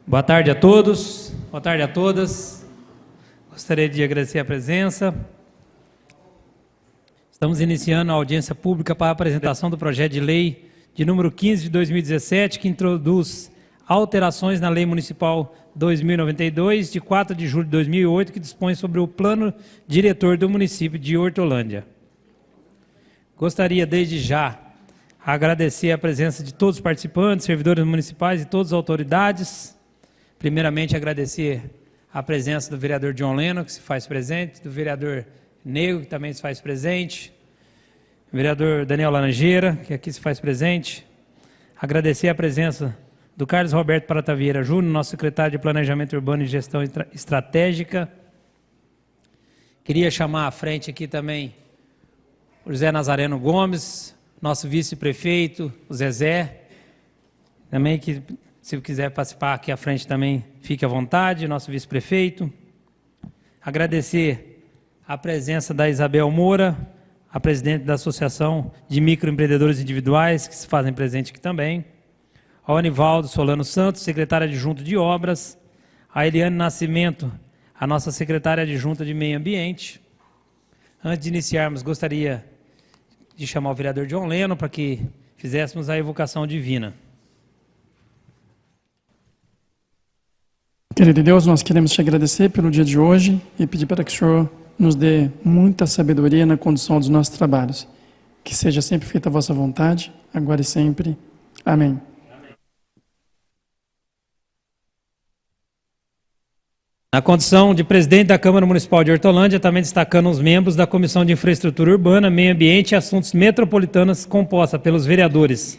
Boa tarde a todos, boa tarde a todas. Gostaria de agradecer a presença. Estamos iniciando a audiência pública para a apresentação do projeto de lei de número 15 de 2017, que introduz alterações na Lei Municipal 2092, de 4 de julho de 2008, que dispõe sobre o plano diretor do município de Hortolândia. Gostaria, desde já, agradecer a presença de todos os participantes, servidores municipais e todas as autoridades. Primeiramente, agradecer a presença do vereador John Leno, que se faz presente, do vereador Nego, que também se faz presente, o vereador Daniel Laranjeira, que aqui se faz presente. Agradecer a presença do Carlos Roberto Prata Vieira Júnior, nosso secretário de Planejamento Urbano e Gestão Estratégica. Queria chamar à frente aqui também o José Nazareno Gomes, nosso vice-prefeito, o Zezé, também que, se quiser participar aqui à frente também, fique à vontade, nosso vice-prefeito. Agradecer a presença da Isabel Moura, a presidente da Associação de Microempreendedores Individuais, que se fazem presente aqui também. Ao Anivaldo Solano Santos, secretária adjunto de Obras. A Eliane Nascimento, a nossa secretária adjunta de Meio Ambiente. Antes de iniciarmos, gostaria de chamar o vereador John Leno para que fizéssemos a evocação divina. Querido Deus, nós queremos te agradecer pelo dia de hoje e pedir para que o Senhor nos dê muita sabedoria na condução dos nossos trabalhos. Que seja sempre feita a vossa vontade, agora e sempre. Amém. Na condição de presidente da Câmara Municipal de Hortolândia, também destacando os membros da Comissão de Infraestrutura Urbana, Meio Ambiente e Assuntos Metropolitanos, composta pelos vereadores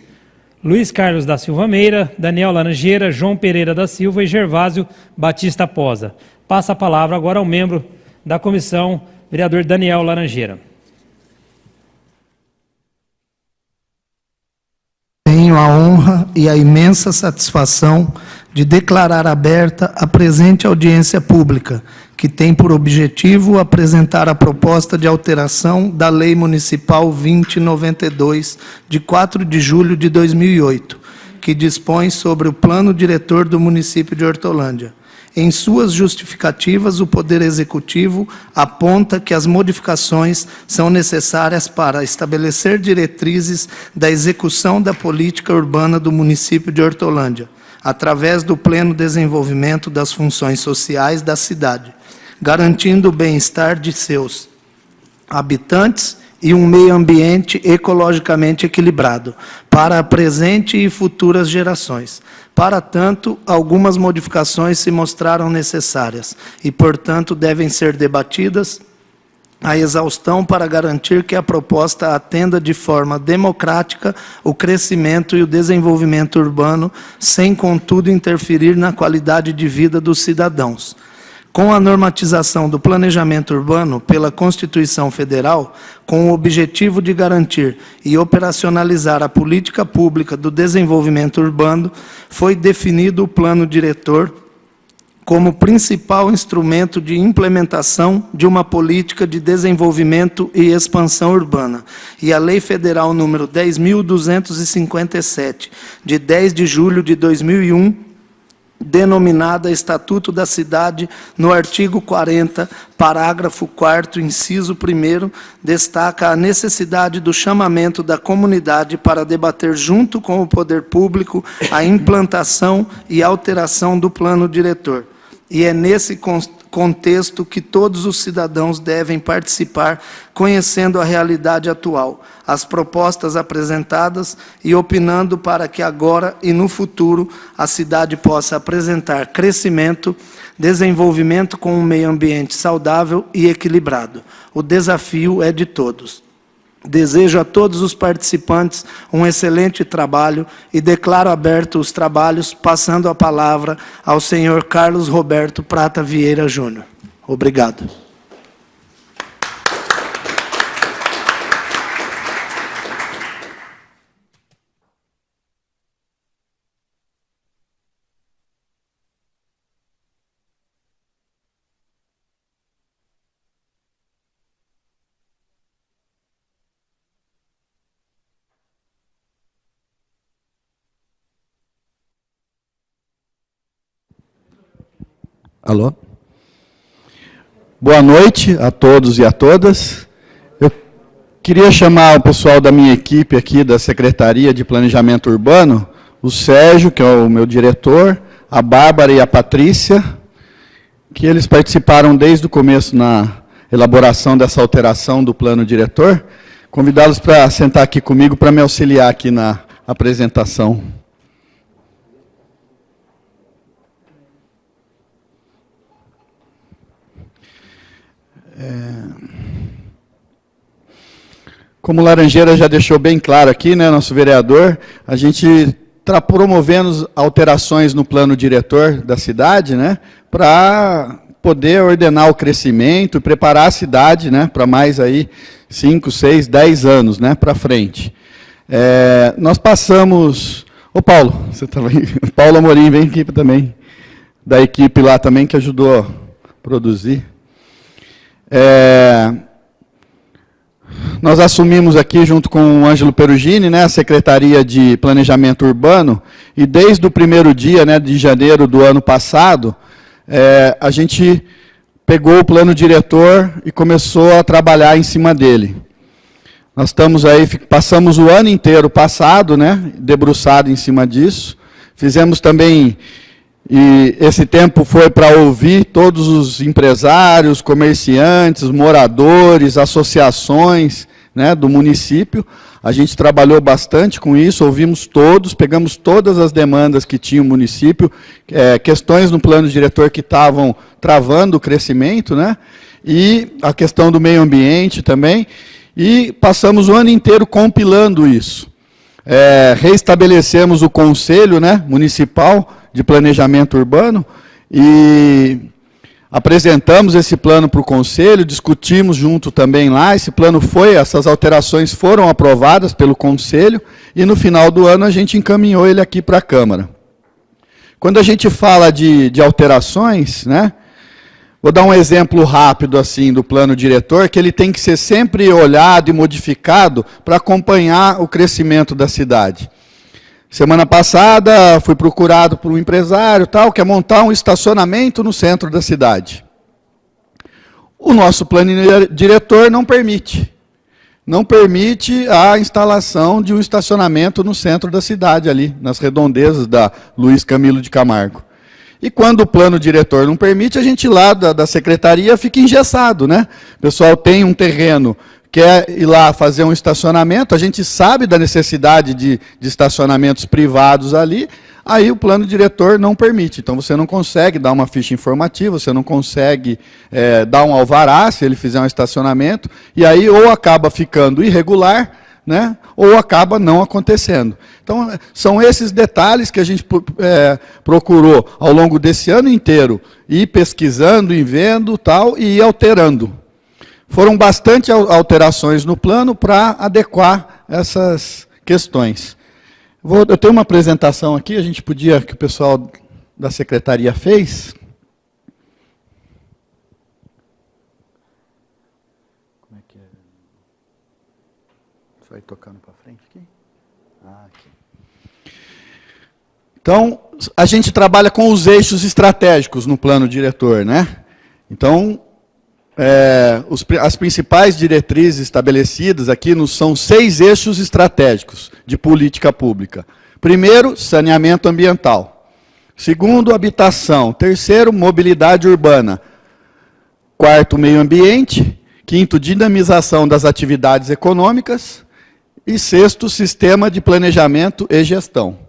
Luiz Carlos da Silva Meira, Daniel Laranjeira, João Pereira da Silva e Gervásio Batista Posa. Passa a palavra agora ao membro da comissão, vereador Daniel Laranjeira. Tenho a honra e a imensa satisfação de declarar aberta a presente audiência pública, que tem por objetivo apresentar a proposta de alteração da Lei Municipal 2092, de 4 de julho de 2008, que dispõe sobre o plano diretor do município de Hortolândia. Em suas justificativas, o Poder Executivo aponta que as modificações são necessárias para estabelecer diretrizes da execução da política urbana do município de Hortolândia, através do pleno desenvolvimento das funções sociais da cidade, garantindo o bem-estar de seus habitantes e um meio ambiente ecologicamente equilibrado para a presente e futuras gerações. Para tanto, algumas modificações se mostraram necessárias e, portanto, devem ser debatidas à exaustão para garantir que a proposta atenda de forma democrática o crescimento e o desenvolvimento urbano, sem, contudo, interferir na qualidade de vida dos cidadãos. Com a normatização do planejamento urbano pela Constituição Federal, com o objetivo de garantir e operacionalizar a política pública do desenvolvimento urbano, foi definido o plano diretor como principal instrumento de implementação de uma política de desenvolvimento e expansão urbana, e a Lei Federal número 10.257, de 10 de julho de 2001, denominada Estatuto da Cidade, no artigo 40, parágrafo 4º, inciso 1º, destaca a necessidade do chamamento da comunidade para debater junto com o poder público a implantação e alteração do plano diretor. E é nesse contexto que todos os cidadãos devem participar, conhecendo a realidade atual, as propostas apresentadas e opinando para que agora e no futuro a cidade possa apresentar crescimento, desenvolvimento com um meio ambiente saudável e equilibrado. O desafio é de todos. Desejo a todos os participantes um excelente trabalho e declaro aberto os trabalhos, passando a palavra ao senhor Carlos Roberto Prata Vieira Júnior. Obrigado. Alô? Boa noite a todos e a todas. Eu queria chamar o pessoal da minha equipe aqui da Secretaria de Planejamento Urbano, o Sérgio, que é o meu diretor, a Bárbara e a Patrícia, que eles participaram desde o começo na elaboração dessa alteração do plano diretor. Convidá-los para sentar aqui comigo para me auxiliar aqui na apresentação. Como o Laranjeira já deixou bem claro aqui, né, nosso vereador, a gente está promovendo alterações no plano diretor da cidade, né, para poder ordenar o crescimento e preparar a cidade, né, para mais aí 5, 6, 10 anos, né, para frente. Nós passamos... Ô Paulo, você estava aí? Paulo Amorim, vem aqui também, da equipe lá também que ajudou a produzir. Nós assumimos aqui, junto com o Ângelo Perugini, né, a Secretaria de Planejamento Urbano, e desde o primeiro dia, né, de janeiro do ano passado, a gente pegou o plano diretor e começou a trabalhar em cima dele. Nós estamos aí, passamos o ano inteiro passado, né, debruçado em cima disso. Fizemos também, e esse tempo foi para ouvir todos os empresários, comerciantes, moradores, associações, né, do município. A gente trabalhou bastante com isso, ouvimos todos, pegamos todas as demandas que tinha o município, questões no plano diretor que estavam travando o crescimento, né, e a questão do meio ambiente também, e passamos o ano inteiro compilando isso. Reestabelecemos o Conselho, né, Municipal de Planejamento Urbano e apresentamos esse plano para o Conselho, discutimos junto também lá, essas alterações foram aprovadas pelo Conselho e no final do ano a gente encaminhou ele aqui para a Câmara. Quando a gente fala de alterações, né, vou dar um exemplo rápido assim do plano diretor, que ele tem que ser sempre olhado e modificado para acompanhar o crescimento da cidade. Semana passada, fui procurado por um empresário, que quer montar um estacionamento no centro da cidade. O nosso plano diretor não permite. Não permite a instalação de um estacionamento no centro da cidade, ali, nas redondezas da Luiz Camilo de Camargo. E quando o plano diretor não permite, a gente lá da secretaria fica engessado, né? O pessoal tem um terreno, quer ir lá fazer um estacionamento, a gente sabe da necessidade de estacionamentos privados ali, aí o plano diretor não permite. Então, você não consegue dar uma ficha informativa, você não consegue dar um alvará, se ele fizer um estacionamento, e aí ou acaba ficando irregular, né, ou acaba não acontecendo. Então, são esses detalhes que a gente procurou, ao longo desse ano inteiro, ir pesquisando, ir vendo, e ir alterando. Foram bastante alterações no plano para adequar essas questões. Eu tenho uma apresentação aqui, que o pessoal da secretaria fez. Como é que é? Vai tocando para frente aqui? Aqui. Então, a gente trabalha com os eixos estratégicos no plano diretor, né? Então, as principais diretrizes estabelecidas aqui são 6 eixos estratégicos de política pública. Primeiro, saneamento ambiental. Segundo, habitação. Terceiro, mobilidade urbana. Quarto, meio ambiente. Quinto, dinamização das atividades econômicas. E sexto, sistema de planejamento e gestão.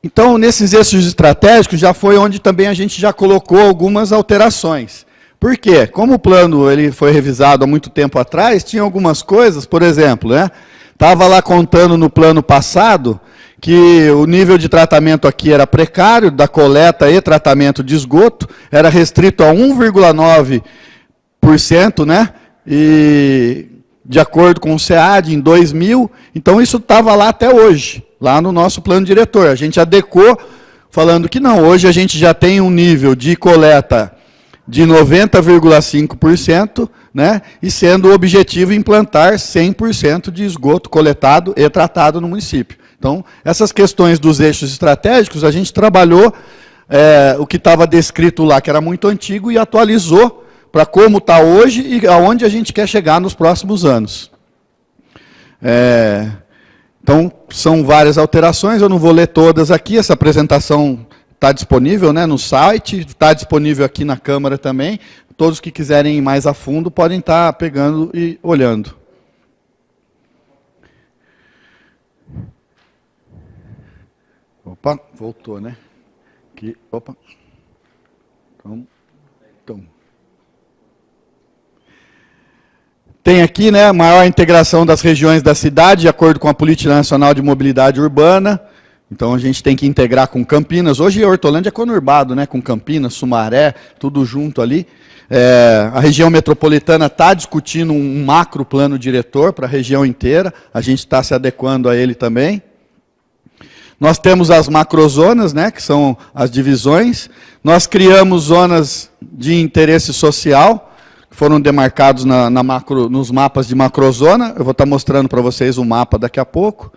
Então, nesses eixos estratégicos, já foi onde também a gente já colocou algumas alterações. Por quê? Como o plano ele foi revisado há muito tempo atrás, tinha algumas coisas, por exemplo, estava lá contando no plano passado que o nível de tratamento aqui era precário, da coleta e tratamento de esgoto, era restrito a 1,9%, né? E de acordo com o SEAD, em 2000, então isso estava lá até hoje, lá no nosso plano diretor. A gente adequou, falando que não, hoje a gente já tem um nível de coleta de 90,5%, né, e sendo o objetivo implantar 100% de esgoto coletado e tratado no município. Então, essas questões dos eixos estratégicos, a gente trabalhou o que estava descrito lá, que era muito antigo, e atualizou para como está hoje e aonde a gente quer chegar nos próximos anos. Então, são várias alterações, eu não vou ler todas aqui, essa apresentação está disponível, né, no site, está disponível aqui na Câmara também. Todos que quiserem ir mais a fundo podem estar pegando e olhando. Opa, voltou, né? Aqui, opa. Então. Tem aqui, né, a maior integração das regiões da cidade, de acordo com a Política Nacional de Mobilidade Urbana. Então, a gente tem que integrar com Campinas. Hoje, Hortolândia é conurbado, né, com Campinas, Sumaré, tudo junto ali. A região metropolitana está discutindo um macro plano diretor para a região inteira. A gente está se adequando a ele também. Nós temos as macrozonas, né, que são as divisões. Nós criamos zonas de interesse social, que foram demarcados nos mapas de macrozona. Eu vou estar mostrando para vocês o mapa daqui a pouco,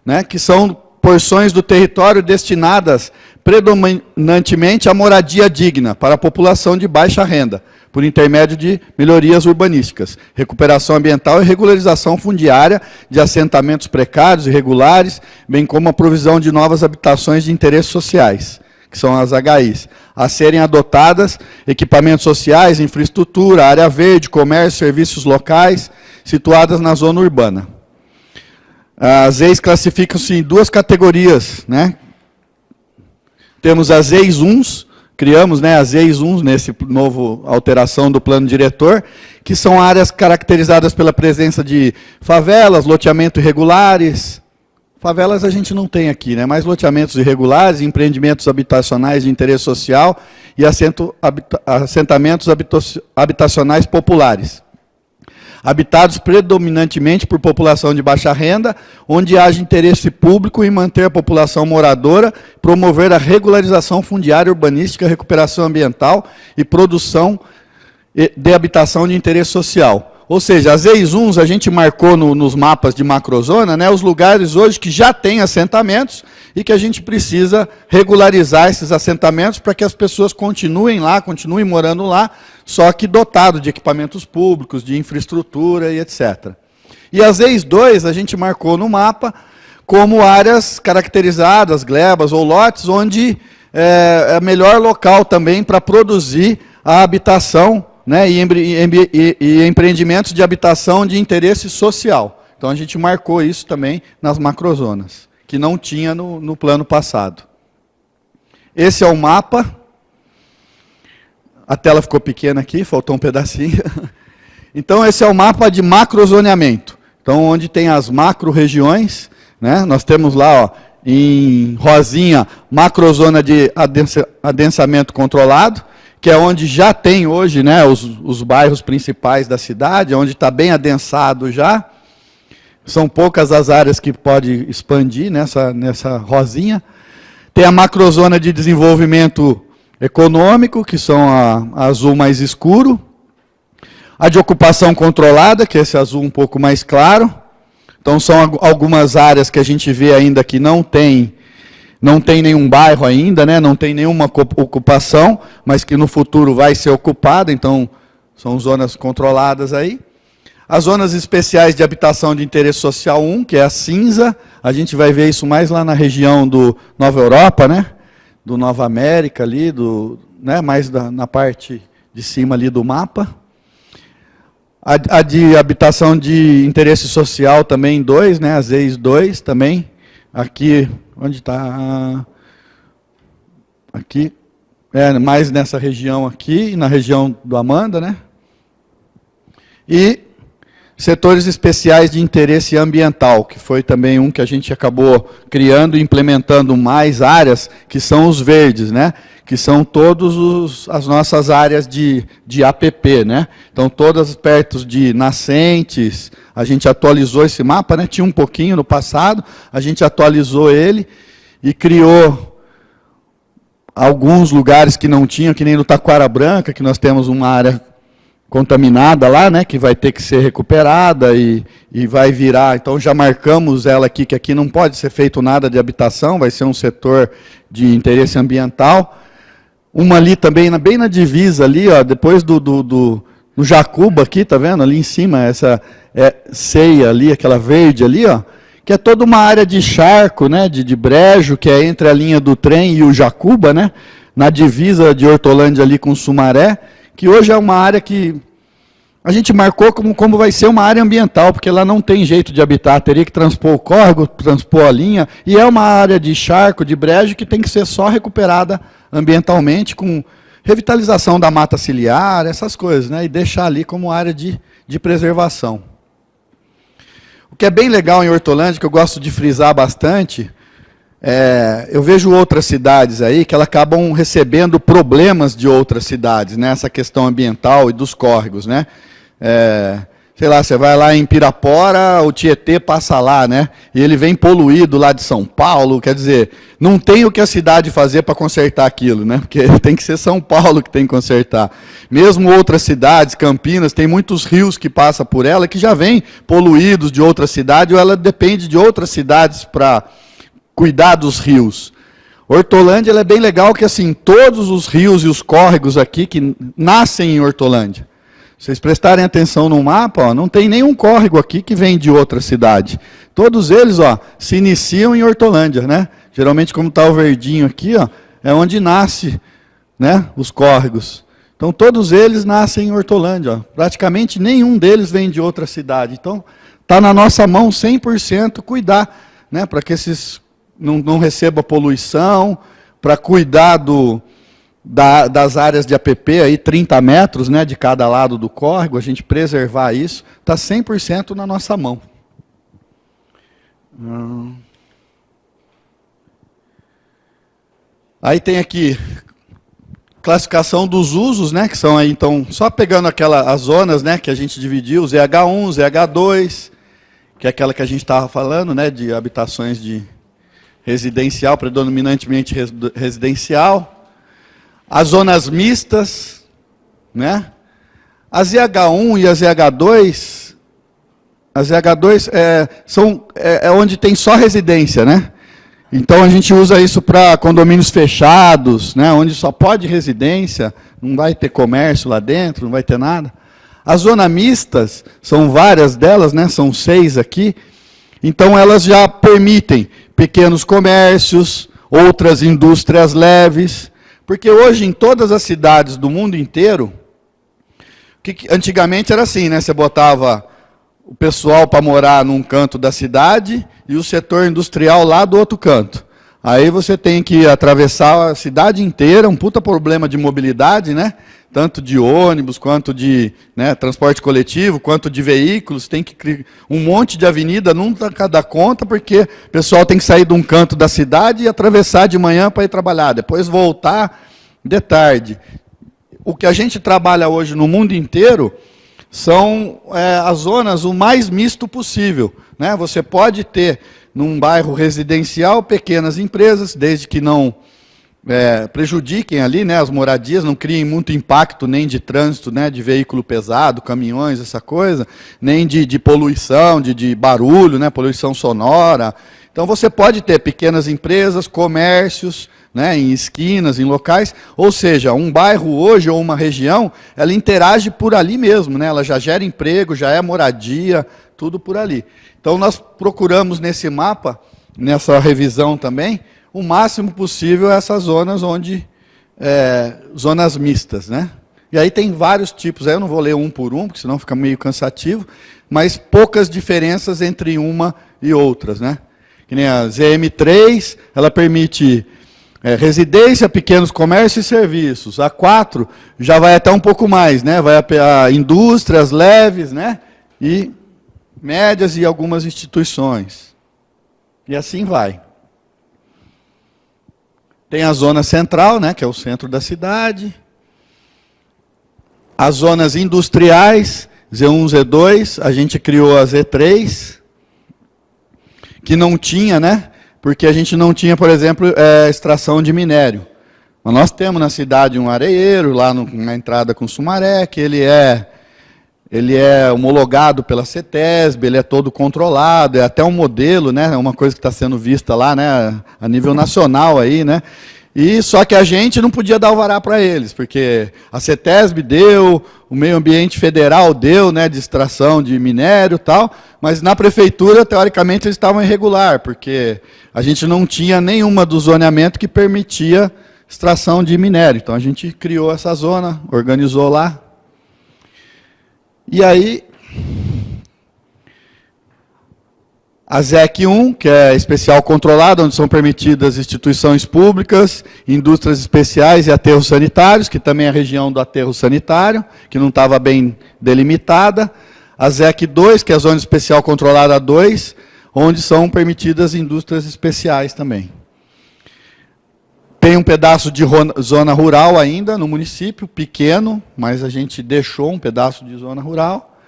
né, que são porções do território destinadas predominantemente à moradia digna para a população de baixa renda, por intermédio de melhorias urbanísticas, recuperação ambiental e regularização fundiária de assentamentos precários e irregulares, bem como a provisão de novas habitações de interesses sociais, que são as HIs, a serem adotadas equipamentos sociais, infraestrutura, área verde, comércio, serviços locais, situadas na zona urbana. As EIs classificam-se em duas categorias, né? Temos as EIs 1s, criamos, né, as EIs 1s nesse novo alteração do plano diretor, que são áreas caracterizadas pela presença de favelas, loteamentos irregulares. Favelas a gente não tem aqui, né, mas loteamentos irregulares, empreendimentos habitacionais de interesse social e assentamentos habitacionais populares, habitados predominantemente por população de baixa renda, onde haja interesse público em manter a população moradora, promover a regularização fundiária urbanística, recuperação ambiental e produção de habitação de interesse social. Ou seja, as EIs 1s a gente marcou nos mapas de macrozona, né, os lugares hoje que já têm assentamentos e que a gente precisa regularizar esses assentamentos para que as pessoas continuem lá, continuem morando lá, só que dotado de equipamentos públicos, de infraestrutura e etc. E as EIs 2 a gente marcou no mapa como áreas caracterizadas, glebas ou lotes, onde é melhor local também para produzir a habitação, né, e empreendimentos de habitação de interesse social. Então, a gente marcou isso também nas macrozonas, que não tinha no plano passado. Esse é o mapa. A tela ficou pequena aqui, faltou um pedacinho. Então, esse é o mapa de macrozoneamento. Então, onde tem as macro-regiões, né, nós temos lá, ó, em rosinha, macrozona de adensamento controlado, que é onde já tem hoje, né, os bairros principais da cidade, onde está bem adensado já. São poucas as áreas que pode expandir nessa rosinha. Tem a macrozona de desenvolvimento econômico, que são a azul mais escuro. A de ocupação controlada, que é esse azul um pouco mais claro. Então, são algumas áreas que a gente vê ainda que não tem nenhum bairro ainda, né? Não tem nenhuma ocupação, mas que no futuro vai ser ocupada, então são zonas controladas aí. As zonas especiais de habitação de interesse social 1, que é a cinza, a gente vai ver isso mais lá na região do Nova Europa, né? Do Nova América ali, né? Mais na parte de cima ali do mapa. A de habitação de interesse social também 2, né? As EIs 2 também, aqui. Onde está? Aqui. Mais nessa região aqui, na região do Amanda, né? E setores especiais de interesse ambiental, que foi também um que a gente acabou criando e implementando mais áreas, que são os verdes, né? Que são todas as nossas áreas de APP, né? Então, todas perto de nascentes, a gente atualizou esse mapa, né? Tinha um pouquinho no passado, a gente atualizou ele e criou alguns lugares que não tinham, que nem no Taquara Branca, que nós temos uma área contaminada lá, né, que vai ter que ser recuperada e vai virar. Então já marcamos ela aqui, que aqui não pode ser feito nada de habitação, vai ser um setor de interesse ambiental. Uma ali também, bem na divisa ali, ó, depois no Jacuba aqui, tá vendo? Ali em cima, essa ceia ali, aquela verde ali, ó, que é toda uma área de charco, né, de brejo, que é entre a linha do trem e o Jacuba, né, na divisa de Hortolândia ali com Sumaré, que hoje é uma área que a gente marcou como vai ser uma área ambiental, porque lá não tem jeito de habitar, teria que transpor o córrego, transpor a linha, e é uma área de charco, de brejo, que tem que ser só recuperada ambientalmente, com revitalização da mata ciliar, essas coisas, né, e deixar ali como área de preservação. O que é bem legal em Hortolândia, que eu gosto de frisar bastante, eu vejo outras cidades aí que elas acabam recebendo problemas de outras cidades, né, essa questão ambiental e dos córregos, né. Sei lá, você vai lá em Pirapora, o Tietê passa lá, né, e ele vem poluído lá de São Paulo, quer dizer, não tem o que a cidade fazer para consertar aquilo, né, porque tem que ser São Paulo que tem que consertar. Mesmo outras cidades, Campinas, tem muitos rios que passam por ela, que já vêm poluídos de outra cidade, ou ela depende de outras cidades para cuidar dos rios. Hortolândia ela é bem legal, que assim, todos os rios e os córregos aqui que nascem em Hortolândia. Se vocês prestarem atenção no mapa, ó, não tem nenhum córrego aqui que vem de outra cidade. Todos eles, ó, se iniciam em Hortolândia, né? Geralmente, como está o verdinho aqui, ó, é onde nasce, né, os córregos. Então, todos eles nascem em Hortolândia. Ó. Praticamente nenhum deles vem de outra cidade. Então, está na nossa mão 100% cuidar, né, para que esses não recebam poluição, para cuidar das áreas de APP, aí 30 metros, né, de cada lado do córrego, a gente preservar isso, está 100% na nossa mão. Aí tem aqui classificação dos usos, né, que são aí, então, só pegando as zonas, né, que a gente dividiu, ZH1, ZH2, que é aquela que a gente estava falando, né, de habitações de residencial, predominantemente residencial. As zonas mistas, né? A ZH1 e a ZH2, é onde tem só residência, né? Então a gente usa isso para condomínios fechados, né? Onde só pode residência, não vai ter comércio lá dentro, não vai ter nada. As zonas mistas, são várias delas, né? São 6 aqui. Então elas já permitem pequenos comércios, outras indústrias leves. Porque hoje, em todas as cidades do mundo inteiro, antigamente era assim, né? Você botava o pessoal para morar num canto da cidade e o setor industrial lá do outro canto. Aí você tem que atravessar a cidade inteira, um puta problema de mobilidade, né? Tanto de ônibus, quanto de, né, transporte coletivo, quanto de veículos. Tem que criar um monte de avenida, nunca dá conta, porque o pessoal tem que sair de um canto da cidade e atravessar de manhã para ir trabalhar, depois voltar de tarde. O que a gente trabalha hoje no mundo inteiro são as zonas o mais misto possível, né? Você pode ter, num bairro residencial, pequenas empresas, desde que não prejudiquem ali, né, as moradias, não criem muito impacto nem de trânsito, né, de veículo pesado, caminhões, essa coisa, nem de poluição, de barulho, né, poluição sonora. Então você pode ter pequenas empresas, comércios, né, em esquinas, em locais, ou seja, um bairro hoje ou uma região, ela interage por ali mesmo, né, ela já gera emprego, já é moradia, tudo por ali. Então nós procuramos nesse mapa, nessa revisão também, o máximo possível essas zonas onde, zonas mistas, né? E aí tem vários tipos, aí eu não vou ler um por um, porque senão fica meio cansativo, mas poucas diferenças entre uma e outras, né? Que nem a ZM3, ela permite residência, pequenos comércios e serviços. A 4 já vai até um pouco mais, né? Vai a indústrias leves, né? E médias e algumas instituições. E assim vai. Tem a zona central, né, que é o centro da cidade. As zonas industriais, Z1, Z2, a gente criou a Z3, que não tinha, né, porque a gente não tinha, por exemplo, extração de minério. Mas nós temos na cidade um areeiro, lá na entrada com Sumaré, que ele é ele é homologado pela CETESB, ele é todo controlado, é até um modelo, né, uma coisa que está sendo vista lá, né, a nível nacional aí, né, e só que a gente não podia dar alvará para eles, porque a CETESB deu, o Meio Ambiente Federal deu, né, de extração de minério e tal, mas na prefeitura, teoricamente, eles estavam irregular, porque a gente não tinha nenhuma do zoneamento que permitia extração de minério. Então a gente criou essa zona, organizou lá. E aí, a ZEC 1, que é especial controlada, onde são permitidas instituições públicas, indústrias especiais e aterros sanitários, que também é a região do aterro sanitário, que não estava bem delimitada. A ZEC 2, que é a Zona Especial Controlada 2, onde são permitidas indústrias especiais também. Tem um pedaço de zona rural ainda no município, pequeno, mas a gente deixou um pedaço de zona rural,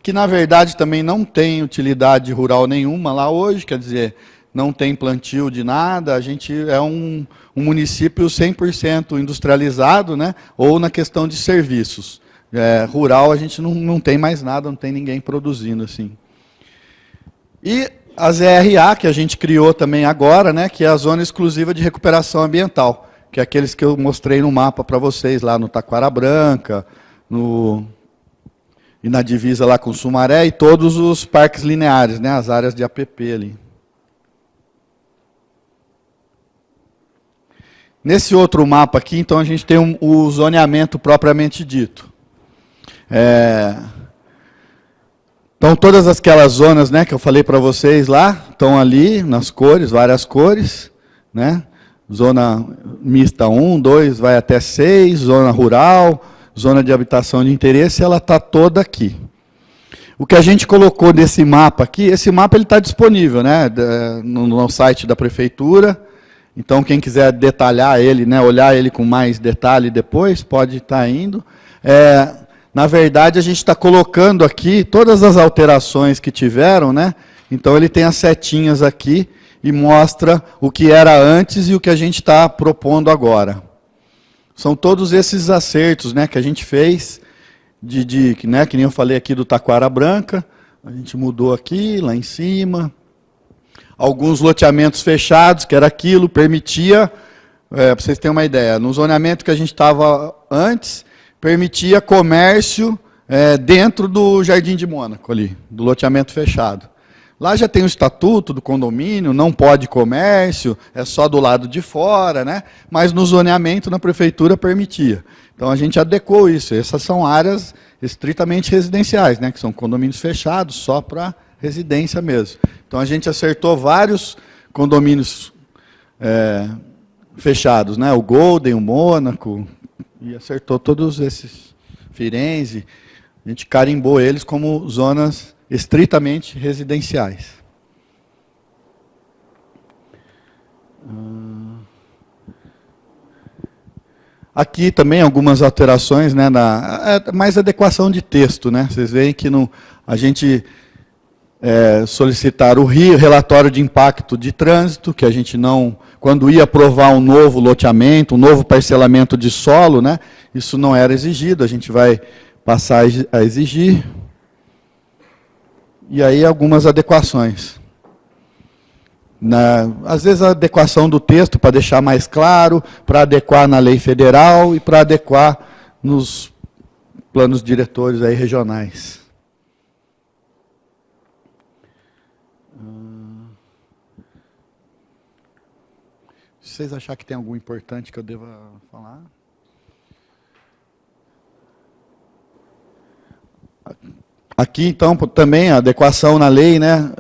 que na verdade também não tem utilidade rural nenhuma lá hoje, quer dizer, não tem plantio de nada, a gente é um município 100% industrializado, né, ou na questão de serviços. Rural a gente não tem mais nada, não tem ninguém produzindo assim. E a ZRA, que a gente criou também agora, né, que é a Zona Exclusiva de Recuperação Ambiental, que é aqueles que eu mostrei no mapa para vocês, lá no Taquara Branca, e na divisa lá com Sumaré, e todos os parques lineares, né, as áreas de APP ali. Nesse outro mapa aqui, então, a gente tem o zoneamento propriamente dito. Então, todas aquelas zonas, né, que eu falei para vocês lá, estão ali nas cores, várias cores, né? Zona mista 1, 2, vai até 6, zona rural, zona de habitação de interesse, ela está toda aqui. O que a gente colocou nesse mapa aqui, esse mapa está disponível, né, no site da prefeitura, então quem quiser detalhar ele, né, olhar ele com mais detalhe depois, pode estar indo. Na verdade, a gente está colocando aqui todas as alterações que tiveram, né? Então, ele tem as setinhas aqui e mostra o que era antes e o que a gente está propondo agora. São todos esses acertos, né, que a gente fez, né, que nem eu falei aqui do Taquara Branca, a gente mudou aqui, lá em cima. Alguns loteamentos fechados, que era aquilo, permitia, para vocês terem uma ideia, no zoneamento que a gente estava antes, permitia comércio dentro do Jardim de Mônaco, ali, do loteamento fechado. Lá já tem o estatuto do condomínio, não pode comércio, é só do lado de fora, né? Mas no zoneamento, na prefeitura, permitia. Então, a gente adequou isso. Essas são áreas estritamente residenciais, né? Que são condomínios fechados, só para residência mesmo. Então, a gente acertou vários condomínios fechados, né? O Golden, o Mônaco, e acertou todos esses, Firenze, a gente carimbou eles como zonas estritamente residenciais. Aqui também algumas alterações, né, mais adequação de texto, né? Vocês veem que a gente solicitar o relatório de impacto de trânsito, que a gente não, quando ia aprovar um novo loteamento, um novo parcelamento de solo, né, isso não era exigido, a gente vai passar a exigir. E aí algumas adequações. Às vezes a adequação do texto para deixar mais claro, para adequar na lei federal e para adequar nos planos diretores aí regionais. Se vocês acharem que tem algum importante que eu deva falar. Aqui, então, também a adequação na lei, né?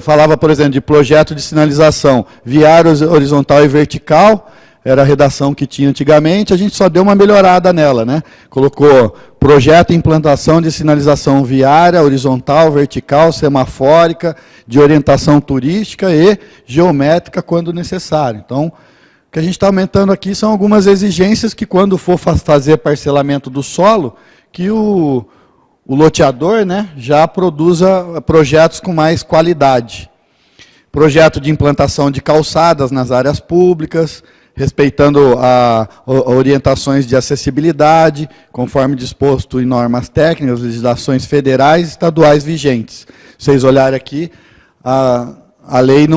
Falava, por exemplo, de projeto de sinalização viária horizontal e vertical, era a redação que tinha antigamente, a gente só deu uma melhorada nela, né? Colocou projeto e implantação de sinalização viária, horizontal, vertical, semafórica, de orientação turística e geométrica quando necessário. Então, o que a gente está aumentando aqui são algumas exigências que, quando for fazer parcelamento do solo, que o loteador, né, já produza projetos com mais qualidade. Projeto de implantação de calçadas nas áreas públicas, respeitando orientações de acessibilidade, conforme disposto em normas técnicas, legislações federais e estaduais vigentes. Se vocês olharem aqui, a lei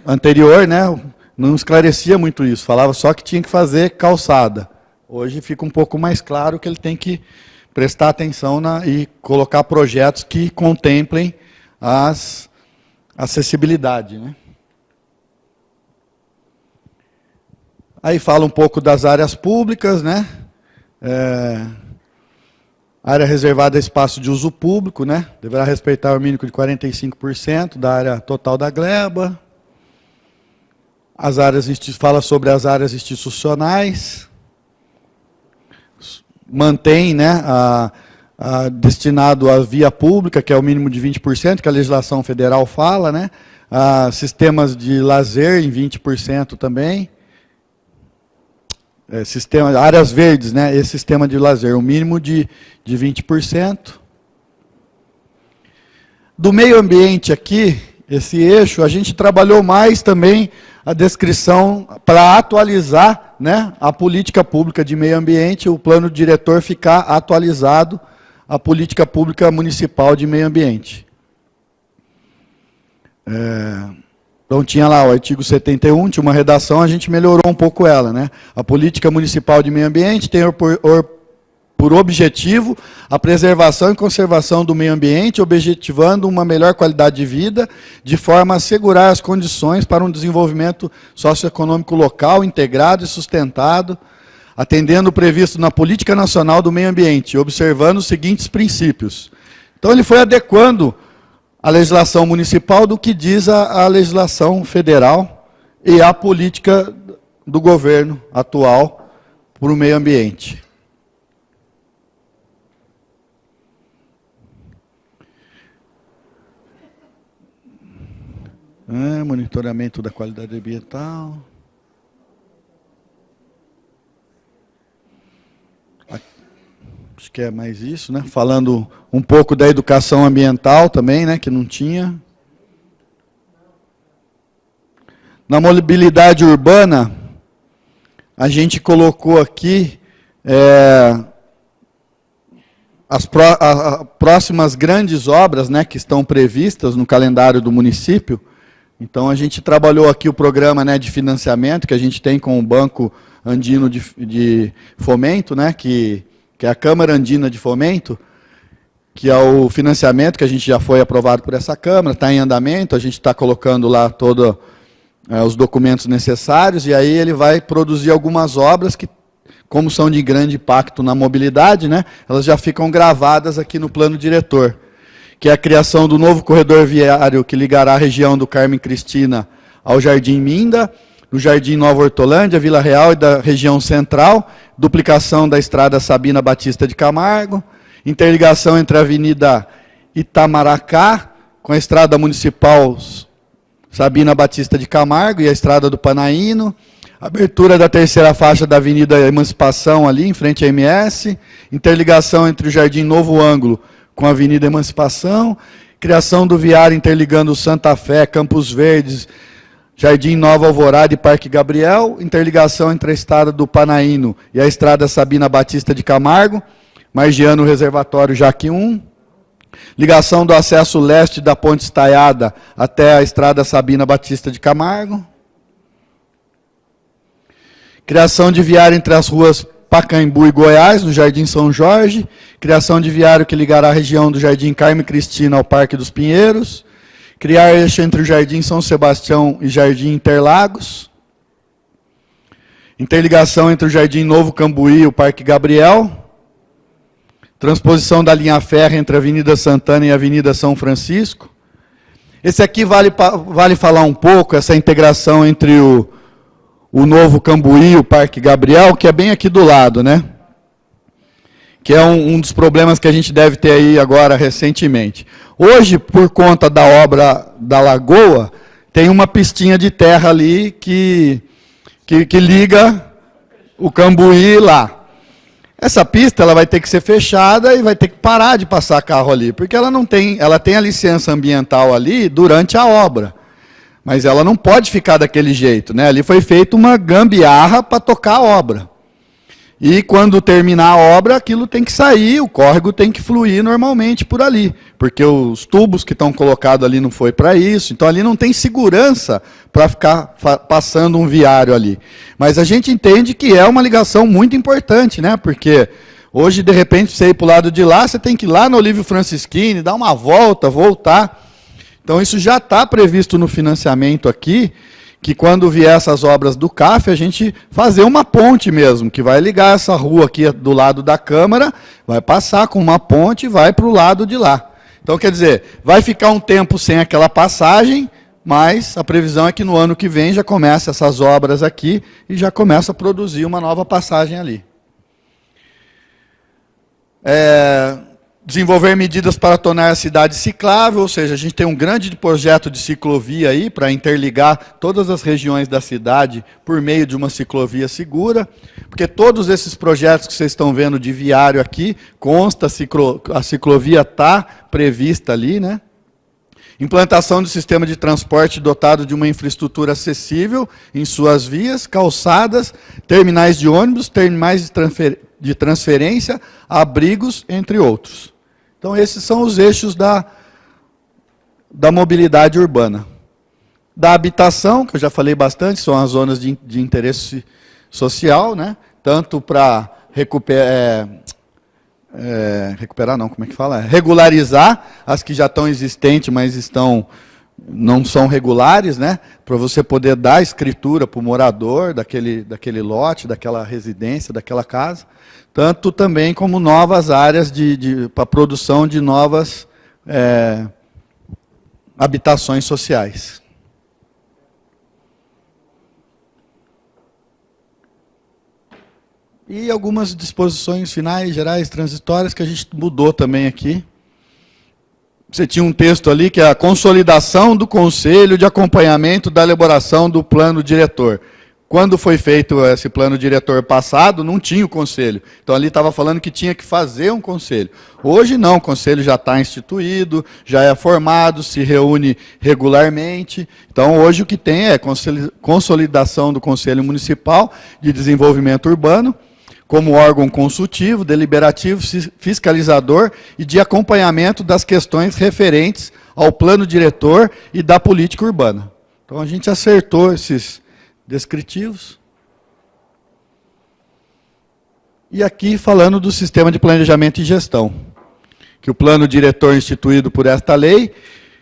anterior, né, não esclarecia muito isso, falava só que tinha que fazer calçada. Hoje fica um pouco mais claro que ele tem que prestar atenção e colocar projetos que contemplem a acessibilidade, né? Aí fala um pouco das áreas públicas, né? Área reservada a espaço de uso público, né? Deverá respeitar o mínimo de 45% da área total da gleba. Fala sobre as áreas institucionais. Mantém, né, destinado à via pública, que é o mínimo de 20%, que a legislação federal fala, né? Sistemas de lazer em 20% também. Áreas verdes, né? Esse sistema de lazer, o mínimo de 20%. Do meio ambiente aqui, esse eixo, a gente trabalhou mais também a descrição para atualizar, né, a política pública de meio ambiente, o plano diretor ficar atualizado à política pública municipal de meio ambiente. Então tinha lá o artigo 71, tinha uma redação, a gente melhorou um pouco ela, né? A política municipal de meio ambiente tem por objetivo a preservação e conservação do meio ambiente, objetivando uma melhor qualidade de vida, de forma a assegurar as condições para um desenvolvimento socioeconômico local, integrado e sustentado, atendendo o previsto na Política Nacional do Meio Ambiente, observando os seguintes princípios. Então ele foi adequando a legislação municipal do que diz a legislação federal e a política do governo atual para o meio ambiente. Monitoramento da qualidade ambiental. Acho que é mais isso, né? Falando um pouco da educação ambiental também, né? Que não tinha. Na mobilidade urbana, a gente colocou aqui as próximas grandes obras, né? Que estão previstas no calendário do município. Então, a gente trabalhou aqui o programa, né, de financiamento que a gente tem com o Banco Andino de Fomento, né, que é a Câmara Andina de Fomento, que é o financiamento que a gente já foi aprovado por essa Câmara, está em andamento, a gente está colocando lá todos os documentos necessários, e aí ele vai produzir algumas obras que, como são de grande impacto na mobilidade, né, elas já ficam gravadas aqui no plano diretor, que é a criação do novo corredor viário que ligará a região do Carmen Cristina ao Jardim Minda, do Jardim Nova Hortolândia, Vila Real e da região central, duplicação da estrada Sabina Batista de Camargo, interligação entre a Avenida Itamaracá com a estrada municipal Sabina Batista de Camargo e a estrada do Panaíno, abertura da terceira faixa da Avenida Emancipação ali, em frente à MS, interligação entre o Jardim Novo Ângulo com a Avenida Emancipação, criação do viário interligando Santa Fé, Campos Verdes, Jardim Nova Alvorada e Parque Gabriel, interligação entre a estrada do Panaíno e a estrada Sabina Batista de Camargo, margeando o reservatório Jaque 1, ligação do acesso leste da Ponte Estaiada até a estrada Sabina Batista de Camargo, criação de viário entre as ruas Pacaembu e Goiás, no Jardim São Jorge, criação de viário que ligará a região do Jardim Carme Cristina ao Parque dos Pinheiros, criar eixo entre o Jardim São Sebastião e Jardim Interlagos, interligação entre o Jardim Novo Cambuí e o Parque Gabriel, transposição da linha férrea entre a Avenida Santana e a Avenida São Francisco. Esse aqui vale falar um pouco, essa integração entre o Novo Cambuí, o Parque Gabriel, que é bem aqui do lado, né? Que é um dos problemas que a gente deve ter aí agora recentemente. Hoje, por conta da obra da Lagoa, tem uma pistinha de terra ali que liga o Cambuí lá. Essa pista ela vai ter que ser fechada e vai ter que parar de passar carro ali, porque ela tem a licença ambiental ali durante a obra. Mas ela não pode ficar daquele jeito, né? Ali foi feita uma gambiarra para tocar a obra. E quando terminar a obra, aquilo tem que sair, o córrego tem que fluir normalmente por ali, porque os tubos que estão colocados ali não foi para isso, então ali não tem segurança para ficar passando um viário ali. Mas a gente entende que é uma ligação muito importante, né? Porque hoje, de repente, você ir para o lado de lá, você tem que ir lá no Olívio Francisquini, dar uma volta, voltar. Então, isso já está previsto no financiamento aqui, que quando vier essas obras do CAF, a gente fazer uma ponte mesmo, que vai ligar essa rua aqui do lado da Câmara, vai passar com uma ponte e vai para o lado de lá. Então, quer dizer, vai ficar um tempo sem aquela passagem, mas a previsão é que no ano que vem já começa essas obras aqui e já começa a produzir uma nova passagem ali. Desenvolver medidas para tornar a cidade ciclável, ou seja, a gente tem um grande projeto de ciclovia aí para interligar todas as regiões da cidade por meio de uma ciclovia segura, porque todos esses projetos que vocês estão vendo de viário aqui, consta, a ciclovia está prevista ali, né? Implantação de sistema de transporte dotado de uma infraestrutura acessível em suas vias, calçadas, terminais de ônibus, terminais de transferência, abrigos, entre outros. Então, esses são os eixos da mobilidade urbana. Da habitação, que eu já falei bastante, são as zonas de interesse social, né? Tanto para regularizar as que já estão existentes, mas não são regulares, né? Para você poder dar escritura para o morador daquele lote, daquela residência, daquela casa. Tanto também como novas áreas para a produção de novas habitações sociais. E algumas disposições finais, gerais, transitórias, que a gente mudou também aqui. Você tinha um texto ali que é a consolidação do Conselho de Acompanhamento da elaboração do plano diretor. Quando foi feito esse plano diretor passado, não tinha o conselho. Então, ali estava falando que tinha que fazer um conselho. Hoje, não, o conselho já está instituído, já é formado, se reúne regularmente. Então, hoje o que tem é consolidação do Conselho Municipal de Desenvolvimento Urbano, como órgão consultivo, deliberativo, fiscalizador e de acompanhamento das questões referentes ao plano diretor e da política urbana. Então, a gente acertou esses descritivos. E aqui falando do sistema de planejamento e gestão, que o plano diretor instituído por esta lei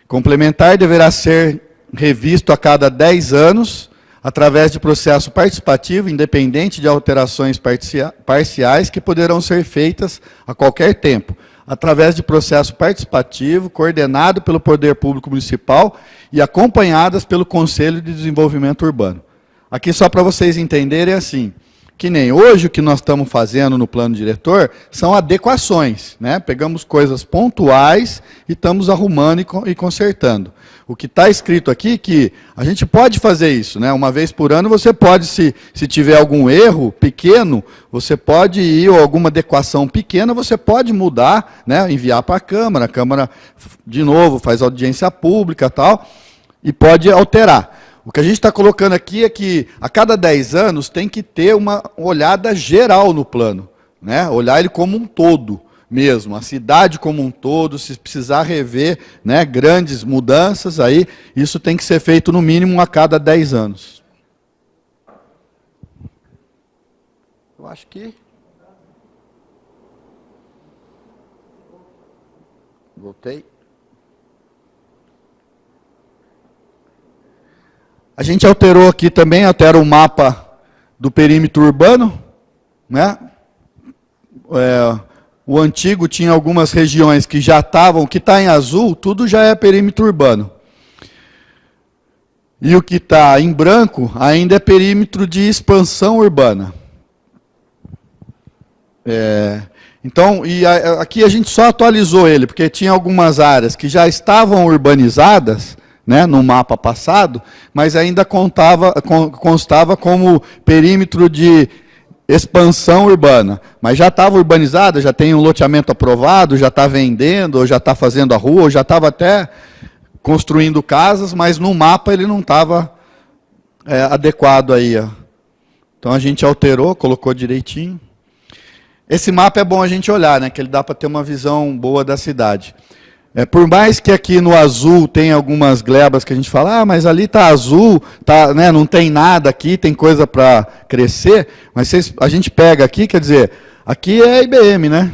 complementar deverá ser revisto a cada 10 anos, através de processo participativo, independente de alterações parciais que poderão ser feitas a qualquer tempo, através de processo participativo, coordenado pelo Poder Público Municipal e acompanhadas pelo Conselho de Desenvolvimento Urbano. Aqui, só para vocês entenderem, assim, que nem hoje o que nós estamos fazendo no plano diretor são adequações, né? Pegamos coisas pontuais e estamos arrumando e consertando. O que está escrito aqui é que a gente pode fazer isso, né? Uma vez por ano você pode, se tiver algum erro pequeno, você pode ir, ou alguma adequação pequena, você pode mudar, né? Enviar para a Câmara, de novo, faz audiência pública e tal, e pode alterar. O que a gente está colocando aqui é que a cada 10 anos tem que ter uma olhada geral no plano, né? Olhar ele como um todo mesmo, a cidade como um todo, se precisar rever, né, grandes mudanças, aí isso tem que ser feito no mínimo a cada 10 anos. Eu acho que... Voltei. A gente alterou aqui também, altera o mapa do perímetro urbano, né? O antigo tinha algumas regiões que já estavam, que está em azul, tudo já é perímetro urbano. E o que está em branco ainda é perímetro de expansão urbana. Então, aqui a gente só atualizou ele, porque tinha algumas áreas que já estavam urbanizadas, né, no mapa passado, mas ainda constava como perímetro de expansão urbana. Mas já estava urbanizada, já tem um loteamento aprovado, já está vendendo, ou já está fazendo a rua, ou já estava até construindo casas, mas no mapa ele não estava adequado aí. Ó. Então a gente alterou, colocou direitinho. Esse mapa é bom a gente olhar, né, que ele dá para ter uma visão boa da cidade. Por mais que aqui no azul tem algumas glebas que a gente fala, mas ali está azul, tá, né, não tem nada aqui, tem coisa para crescer, mas a gente pega aqui, quer dizer, aqui é IBM, né?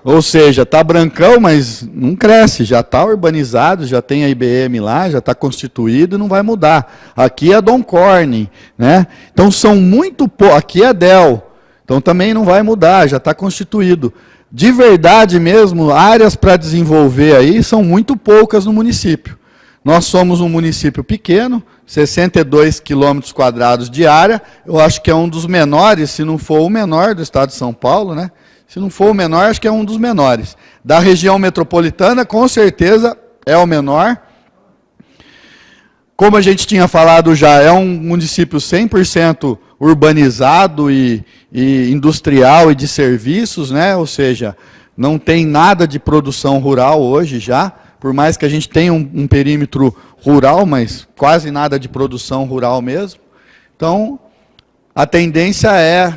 Ou seja, está brancão, mas não cresce, já está urbanizado, já tem a IBM lá, já está constituído, não vai mudar. Aqui é Don Corning, né? Então são muito poucos, aqui é Dell, então também não vai mudar, já está constituído. De verdade mesmo, áreas para desenvolver aí são muito poucas no município. Nós somos um município pequeno, 62 quilômetros quadrados de área, eu acho que é um dos menores, se não for o menor do estado de São Paulo, né? Se não for o menor, acho que é um dos menores. Da região metropolitana, com certeza, é o menor. Como a gente tinha falado já, é um município 100% urbanizado e industrial e de serviços, né? Ou seja, não tem nada de produção rural hoje já, por mais que a gente tenha um perímetro rural, mas quase nada de produção rural mesmo. Então, a tendência é,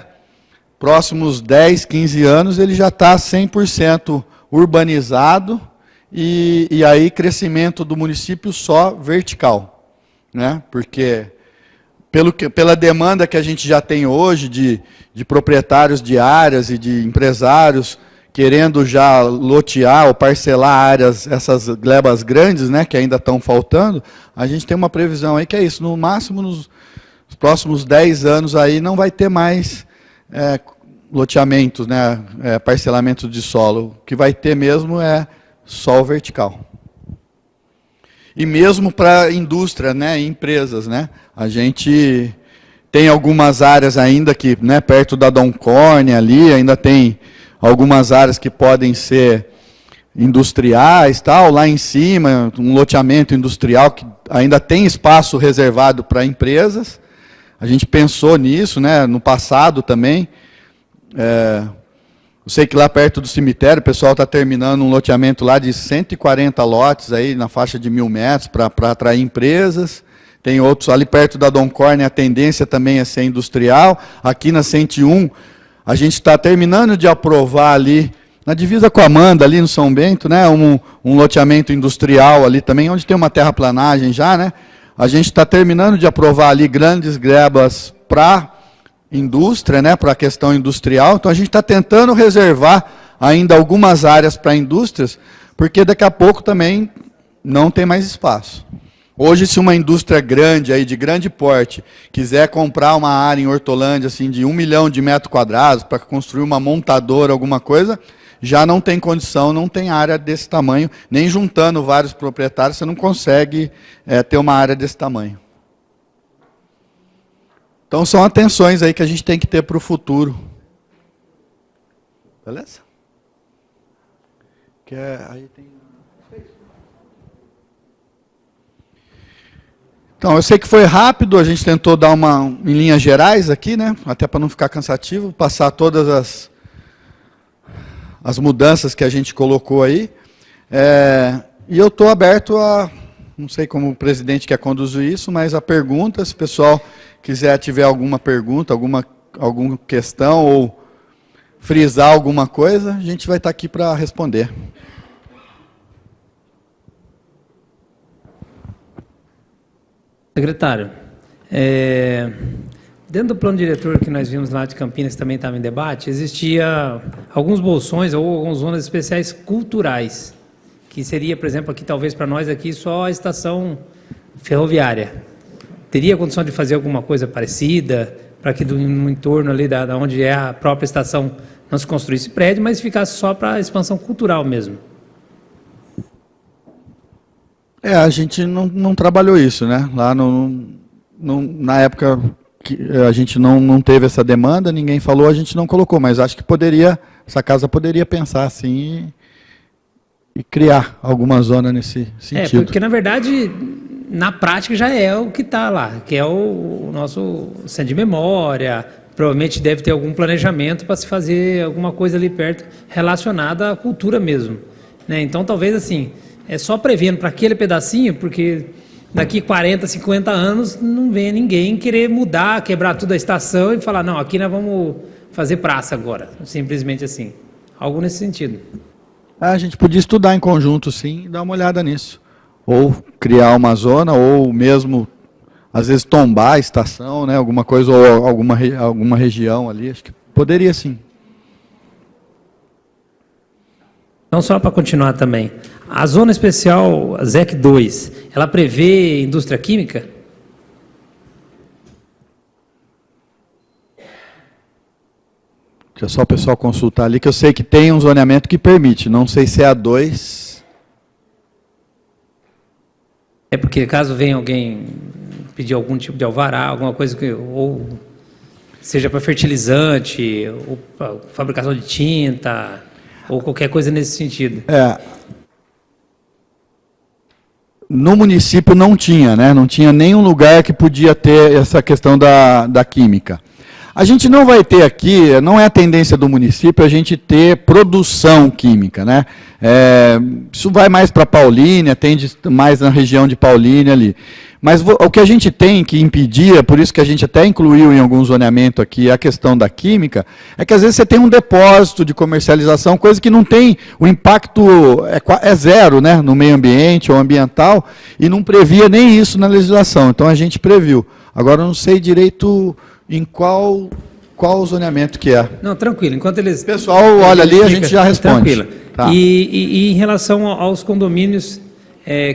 próximos 10, 15 anos, ele já está 100% urbanizado e aí crescimento do município só vertical, né? Porque pela demanda que a gente já tem hoje de proprietários de áreas e de empresários querendo já lotear ou parcelar áreas, essas glebas grandes, né, que ainda estão faltando, a gente tem uma previsão aí que é isso, no máximo nos próximos 10 anos aí não vai ter mais loteamentos, né, parcelamento de solo. O que vai ter mesmo é solo vertical. E mesmo para indústria, né, empresas, né, a gente tem algumas áreas ainda que, né, perto da Don Corning ali, ainda tem algumas áreas que podem ser industriais, tal, lá em cima, um loteamento industrial que ainda tem espaço reservado para empresas. A gente pensou nisso, né, no passado também. Eu sei que lá perto do cemitério o pessoal está terminando um loteamento lá de 140 lotes, aí, na faixa de 1.000 metros, para atrair empresas. Tem outros ali perto da Don Corning, a tendência também é ser industrial. Aqui na 101, a gente está terminando de aprovar ali, na divisa com a Amanda, ali no São Bento, né, um loteamento industrial ali também, onde tem uma terraplanagem já, né? A gente está terminando de aprovar ali grandes glebas para indústria, né, para a questão industrial. Então a gente está tentando reservar ainda algumas áreas para indústrias, porque daqui a pouco também não tem mais espaço. Hoje, se uma indústria grande, aí, de grande porte, quiser comprar uma área em Hortolândia assim, de 1 milhão de metros quadrados para construir uma montadora, alguma coisa, já não tem condição, não tem área desse tamanho, nem juntando vários proprietários, você não consegue ter uma área desse tamanho. Então, são atenções aí que a gente tem que ter para o futuro. Beleza? Aí tem... Então, eu sei que foi rápido, a gente tentou dar em linhas gerais aqui, né? Até para não ficar cansativo, passar todas as mudanças que a gente colocou aí. E eu estou aberto a, não sei como o presidente quer conduzir isso, mas a pergunta, se o pessoal tiver alguma pergunta, alguma questão ou frisar alguma coisa, a gente vai estar aqui para responder. Secretário, dentro do plano diretor que nós vimos lá de Campinas, que também estava em debate, existia alguns bolsões ou algumas zonas especiais culturais, que seria, por exemplo, aqui talvez para nós aqui só a estação ferroviária. Teria condição de fazer alguma coisa parecida, para que no entorno ali da onde é a própria estação não se construísse prédio, mas ficasse só para a expansão cultural mesmo? A gente não trabalhou isso, né? Lá na época que a gente não teve essa demanda, ninguém falou, a gente não colocou, mas acho que essa casa poderia pensar assim e criar alguma zona nesse sentido. Porque na verdade, na prática já é o que está lá, que é o nosso centro de memória, provavelmente deve ter algum planejamento para se fazer alguma coisa ali perto relacionada à cultura mesmo, né? Então talvez assim, é só prevendo para aquele pedacinho, porque daqui 40, 50 anos não vem ninguém querer mudar, quebrar toda a estação e falar, não, aqui nós vamos fazer praça agora, simplesmente assim. Algo nesse sentido. A gente podia estudar em conjunto, sim, e dar uma olhada nisso. Ou criar uma zona, ou mesmo, às vezes, tombar a estação, né? Alguma coisa, ou alguma região ali. Acho que poderia, sim. Então, só para continuar também. A Zona Especial ZEC 2, ela prevê indústria química? Deixa só o pessoal consultar ali, que eu sei que tem um zoneamento que permite. Não sei se é A2. É porque caso venha alguém pedir algum tipo de alvará, alguma coisa que ou seja para fertilizante, ou para fabricação de tinta, ou qualquer coisa nesse sentido. No município não tinha, né? Não tinha nenhum lugar que podia ter essa questão da química. A gente não vai ter aqui, não é a tendência do município a gente ter produção química, né? Isso vai mais para Paulínia, tende mais na região de Paulínia ali. Mas o que a gente tem que impedir, por isso que a gente até incluiu em algum zoneamento aqui a questão da química, é que às vezes você tem um depósito de comercialização, coisa que não tem, o impacto é zero, né, no meio ambiente ou ambiental, e não previa nem isso na legislação, então a gente previu. Agora eu não sei direito em qual zoneamento que é. Não, tranquilo, enquanto eles... Pessoal, olha ali, a gente já responde. Tranquilo. Tá. E em relação aos condomínios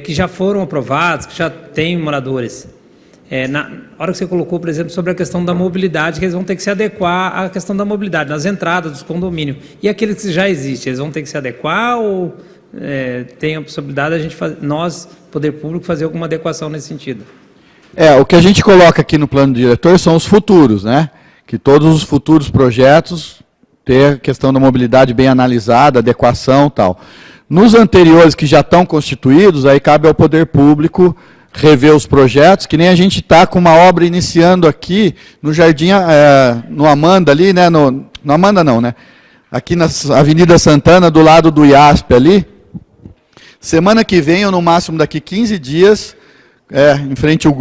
que já foram aprovados, que já têm moradores, na hora que você colocou, por exemplo, sobre a questão da mobilidade, que eles vão ter que se adequar à questão da mobilidade, nas entradas dos condomínios. E aqueles que já existem, eles vão ter que se adequar ou tem a possibilidade de a gente nós, poder público, fazer alguma adequação nesse sentido? O que a gente coloca aqui no plano diretor são os futuros, né? Que todos os futuros projetos ter a questão da mobilidade bem analisada, adequação e tal. Nos anteriores que já estão constituídos, aí cabe ao poder público rever os projetos, que nem a gente está com uma obra iniciando aqui no Jardim, no Amanda ali, né? No Amanda não, né? Aqui na Avenida Santana, do lado do IASP ali. Semana que vem, ou no máximo daqui 15 dias, em frente ao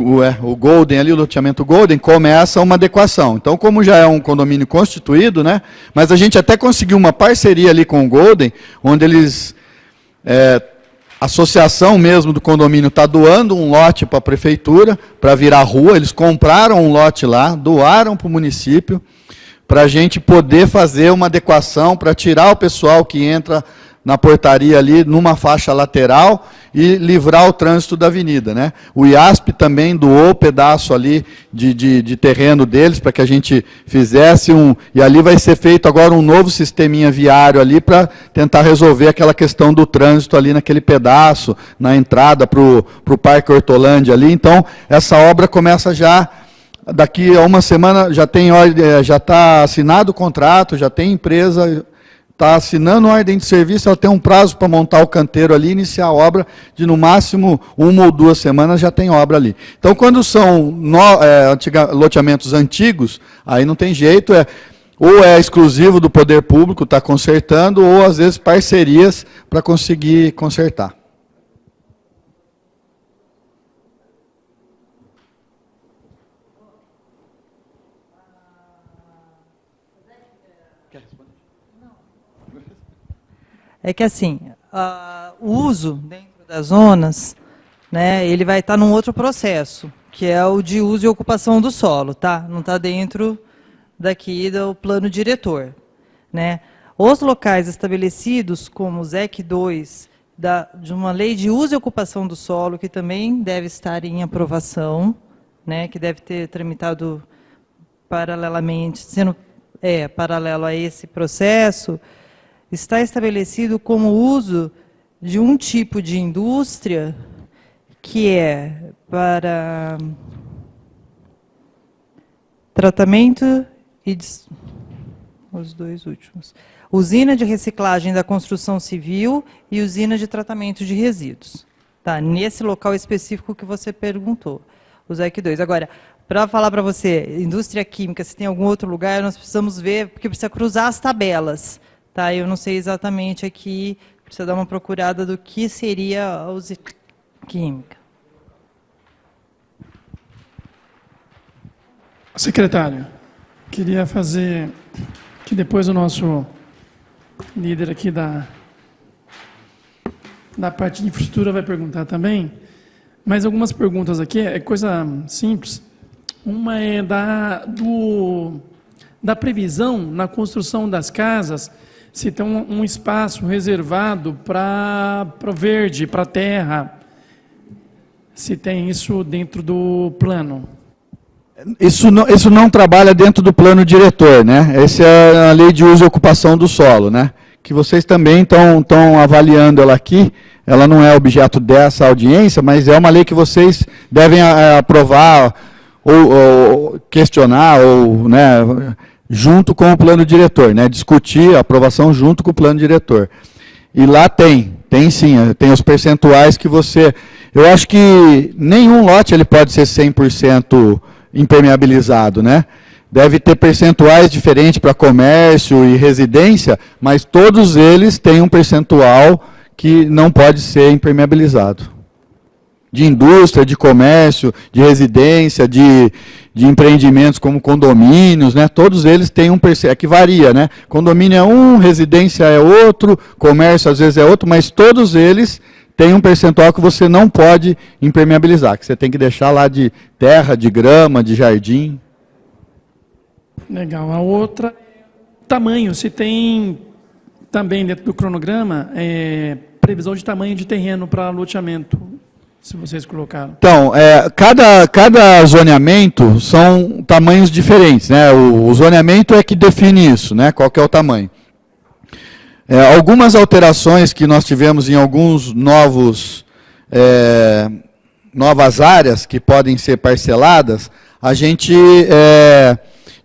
Golden, ali, o loteamento Golden, começa uma adequação. Então, como já é um condomínio constituído, né, mas a gente até conseguiu uma parceria ali com o Golden, onde eles, a associação mesmo do condomínio está doando um lote para a prefeitura, para virar rua, eles compraram um lote lá, doaram para o município, para a gente poder fazer uma adequação, para tirar o pessoal que entra na portaria ali, numa faixa lateral, e livrar o trânsito da avenida, né? O IASP também doou pedaço ali de terreno deles, para que a gente fizesse e ali vai ser feito agora um novo sisteminha viário ali, para tentar resolver aquela questão do trânsito ali naquele pedaço, na entrada para o Parque Hortolândia ali. Então, essa obra começa já, daqui a uma semana, já está assinado o contrato, já tem empresa... está assinando ordem de serviço, ela tem um prazo para montar o canteiro ali, iniciar a obra, de no máximo 1 ou 2 semanas já tem obra ali. Então, quando são loteamentos antigos, aí não tem jeito, ou é exclusivo do poder público, está consertando, ou às vezes parcerias para conseguir consertar. É que assim, o uso dentro das zonas, né, ele vai estar num outro processo, que é o de uso e ocupação do solo, tá? Não está dentro daqui do plano diretor, né? Os locais estabelecidos como o ZEC 2, de uma lei de uso e ocupação do solo, que também deve estar em aprovação, né, que deve ter tramitado paralelamente, paralelo a esse processo, está estabelecido como uso de um tipo de indústria que é para tratamento e os dois últimos. Usina de reciclagem da construção civil e usina de tratamento de resíduos. Tá, nesse local específico que você perguntou, o ZEC 2. Agora, para falar para você, indústria química, se tem algum outro lugar, nós precisamos ver, porque precisa cruzar as tabelas. Tá, eu não sei exatamente aqui, precisa dar uma procurada do que seria a usina química. Secretário, queria fazer que depois o nosso líder aqui da parte de infraestrutura vai perguntar também, mas algumas perguntas aqui, é coisa simples. Uma é da previsão na construção das casas, se tem um espaço reservado para o verde, para a terra, se tem isso dentro do plano. Isso não trabalha dentro do plano diretor, né? Essa é a lei de uso e ocupação do solo, né? Que vocês também estão avaliando ela aqui. Ela não é objeto dessa audiência, mas é uma lei que vocês devem aprovar ou questionar, ou, né, junto com o plano diretor, né? Discutir a aprovação junto com o plano diretor. E lá tem sim, tem os percentuais que você... Eu acho que nenhum lote ele pode ser 100% impermeabilizado, né? Deve ter percentuais diferentes para comércio e residência, mas todos eles têm um percentual que não pode ser impermeabilizado. De indústria, de comércio, de residência, de empreendimentos como condomínios, né? Todos eles têm um percentual, que varia, né? Condomínio é um, residência é outro, comércio às vezes é outro, mas todos eles tem um percentual que você não pode impermeabilizar, que você tem que deixar lá de terra, de grama, de jardim. Legal. A outra, tamanho. Se tem também dentro do cronograma, previsão de tamanho de terreno para loteamento, se vocês colocaram. Então, cada zoneamento são tamanhos diferentes, né? O zoneamento é que define isso, né? Qual que é o tamanho. Algumas alterações que nós tivemos em alguns novas áreas que podem ser parceladas, a gente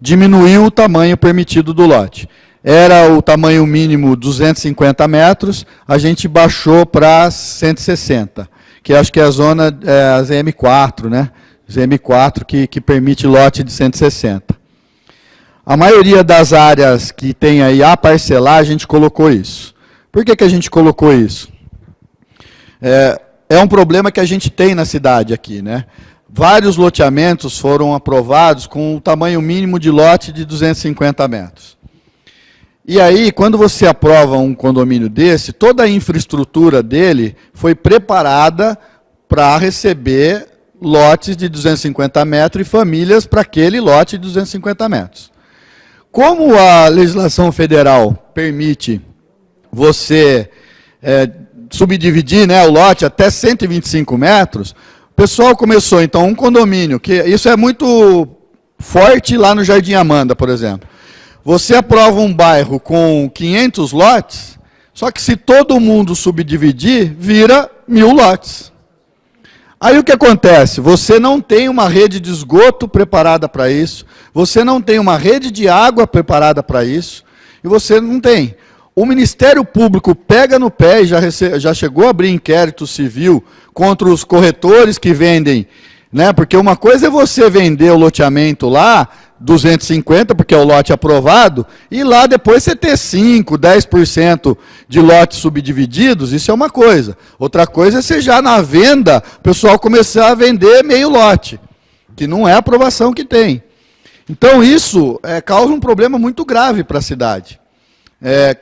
diminuiu o tamanho permitido do lote. Era o tamanho mínimo 250 metros, a gente baixou para 160, que acho que é a zona ZM4, né? ZM4 que permite lote de 160. A maioria das áreas que tem aí a parcelar, a gente colocou isso. Por que a gente colocou isso? É um problema que a gente tem na cidade aqui, né? Vários loteamentos foram aprovados com o tamanho mínimo de lote de 250 metros. E aí, quando você aprova um condomínio desse, toda a infraestrutura dele foi preparada para receber lotes de 250 metros e famílias para aquele lote de 250 metros. Como a legislação federal permite você subdividir, né, o lote até 125 metros, o pessoal começou, então, um condomínio, que isso é muito forte lá no Jardim Amanda, por exemplo. Você aprova um bairro com 500 lotes, só que se todo mundo subdividir, vira 1000 lotes. Aí o que acontece? Você não tem uma rede de esgoto preparada para isso, você não tem uma rede de água preparada para isso, e você não tem. O Ministério Público pega no pé e já chegou a abrir inquérito civil contra os corretores que vendem, né? Porque uma coisa é você vender o loteamento lá, 250, porque é o lote aprovado, e lá depois você ter 5%, 10% de lotes subdivididos, isso é uma coisa. Outra coisa é você já na venda, o pessoal começar a vender meio lote, que não é a aprovação que tem. Então isso causa um problema muito grave para a cidade.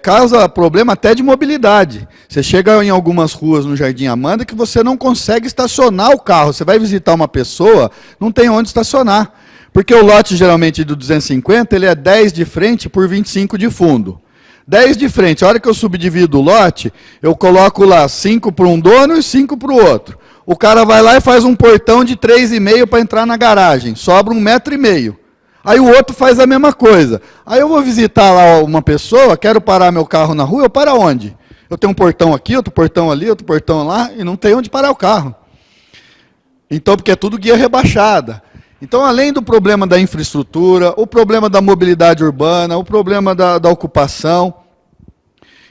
Causa problema até de mobilidade. Você chega em algumas ruas no Jardim Amanda que você não consegue estacionar o carro. Você vai visitar uma pessoa, não tem onde estacionar. Porque o lote, geralmente, do 250, ele é 10 de frente por 25 de fundo. 10 de frente, a hora que eu subdivido o lote, eu coloco lá 5 para um dono e 5 para o outro. O cara vai lá e faz um portão de 3,5 para entrar na garagem. Sobra 1,5 m. Aí o outro faz a mesma coisa. Aí eu vou visitar lá uma pessoa, quero parar meu carro na rua, eu paro onde? Eu tenho um portão aqui, outro portão ali, outro portão lá, e não tem onde parar o carro. Então, porque é tudo guia rebaixada. Então, além do problema da infraestrutura, o problema da mobilidade urbana, o problema da ocupação.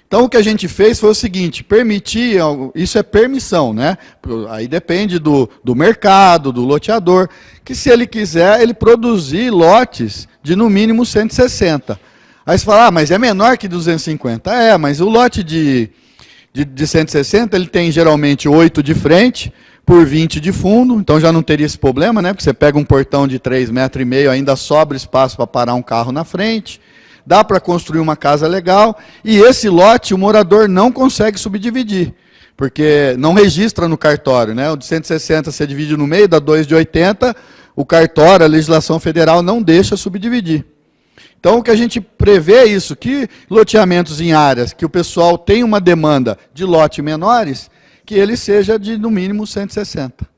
Então, o que a gente fez foi o seguinte, permitir, isso é permissão, né? Aí depende do mercado, do loteador, que se ele quiser, ele produzir lotes de no mínimo 160. Aí você fala, mas é menor que 250. Mas o lote de de 160, ele tem geralmente 8 de frente por 20 de fundo, então já não teria esse problema, né? Porque você pega um portão de 3,5 metros, ainda sobra espaço para parar um carro na frente, dá para construir uma casa legal, e esse lote o morador não consegue subdividir, porque não registra no cartório, né? O de 160 você divide no meio, dá 2 de 80, o cartório, a legislação federal não deixa subdividir. Então, o que a gente prevê é isso, que loteamentos em áreas que o pessoal tem uma demanda de lote menores, que ele seja de, no mínimo, 160.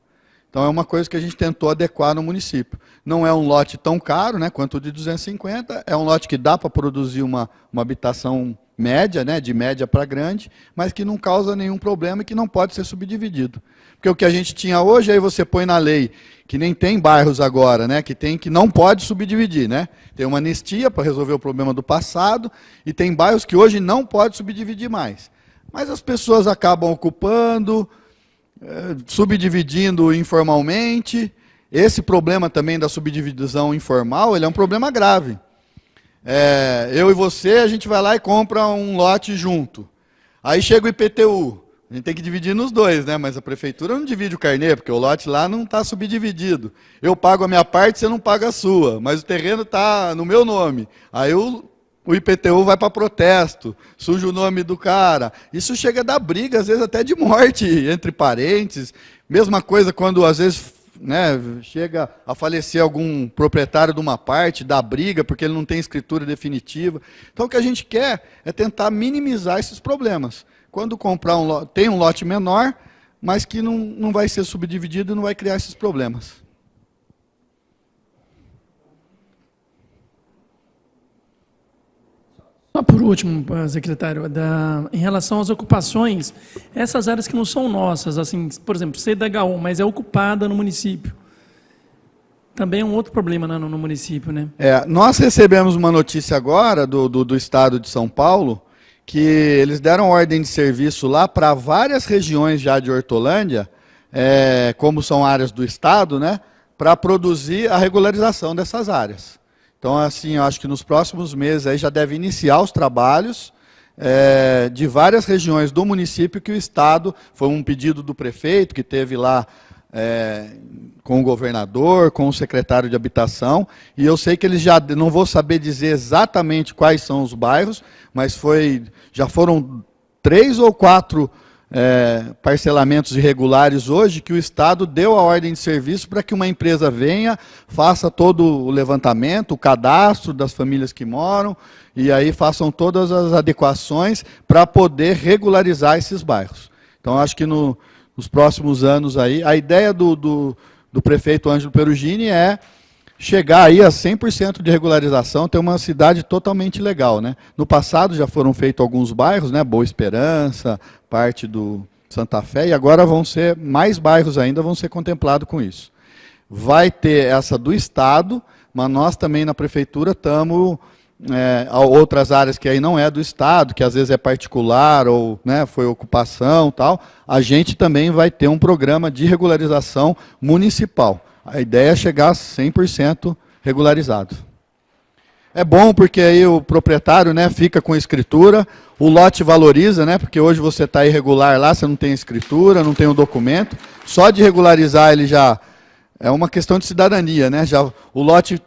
Então, é uma coisa que a gente tentou adequar no município. Não é um lote tão caro, né, quanto o de 250, é um lote que dá para produzir uma habitação média, né, de média para grande, mas que não causa nenhum problema e que não pode ser subdividido. Porque o que a gente tinha hoje, aí você põe na lei, que nem tem bairros agora, né, que não pode subdividir, né? Tem uma anistia para resolver o problema do passado, e tem bairros que hoje não pode subdividir mais. Mas as pessoas acabam ocupando, subdividindo informalmente. Esse problema também da subdivisão informal, ele é um problema grave. Eu e você, a gente vai lá e compra um lote junto. Aí chega o IPTU. A gente tem que dividir nos dois, né? Mas a prefeitura não divide o carnê, porque o lote lá não está subdividido. Eu pago a minha parte, você não paga a sua, mas o terreno está no meu nome. Aí o IPTU vai para protesto, suja o nome do cara. Isso chega a dar briga, às vezes até de morte entre parentes. Mesma coisa quando, às vezes, né, chega a falecer algum proprietário de uma parte, dá briga, porque ele não tem escritura definitiva. Então, o que a gente quer é tentar minimizar esses problemas. Quando comprar tem um lote menor, mas que não vai ser subdividido e não vai criar esses problemas. Só por último, secretário, em relação às ocupações, essas áreas que não são nossas, assim, por exemplo, CDHU, mas é ocupada no município. Também é um outro problema no município, né? Nós recebemos uma notícia agora do Estado de São Paulo, que eles deram ordem de serviço lá para várias regiões já de Hortolândia, como são áreas do Estado, né, para produzir a regularização dessas áreas. Então, assim, eu acho que nos próximos meses aí já deve iniciar os trabalhos de várias regiões do município que o Estado, foi um pedido do prefeito, que teve lá com o governador, com o secretário de habitação, e eu sei que eles já, não vou saber dizer exatamente quais são os bairros, mas já foram 3 ou 4 parcelamentos irregulares hoje, que o Estado deu a ordem de serviço para que uma empresa venha, faça todo o levantamento, o cadastro das famílias que moram, e aí façam todas as adequações para poder regularizar esses bairros. Então, acho que nos próximos anos aí, a ideia do prefeito Ângelo Perugini é chegar aí a 100% de regularização, ter uma cidade totalmente legal, né? No passado já foram feitos alguns bairros, né? Boa Esperança, parte do Santa Fé, e agora vão ser mais bairros ainda, vão ser contemplados com isso. Vai ter essa do Estado, mas nós também na prefeitura estamos outras áreas que aí não é do Estado, que às vezes é particular ou, né, foi ocupação tal, a gente também vai ter um programa de regularização municipal. A ideia é chegar a 100% regularizado. É bom porque aí o proprietário, né, fica com escritura, o lote valoriza, né, porque hoje você está irregular lá, você não tem escritura, não tem o documento, só de regularizar ele já é uma questão de cidadania, né, já o lote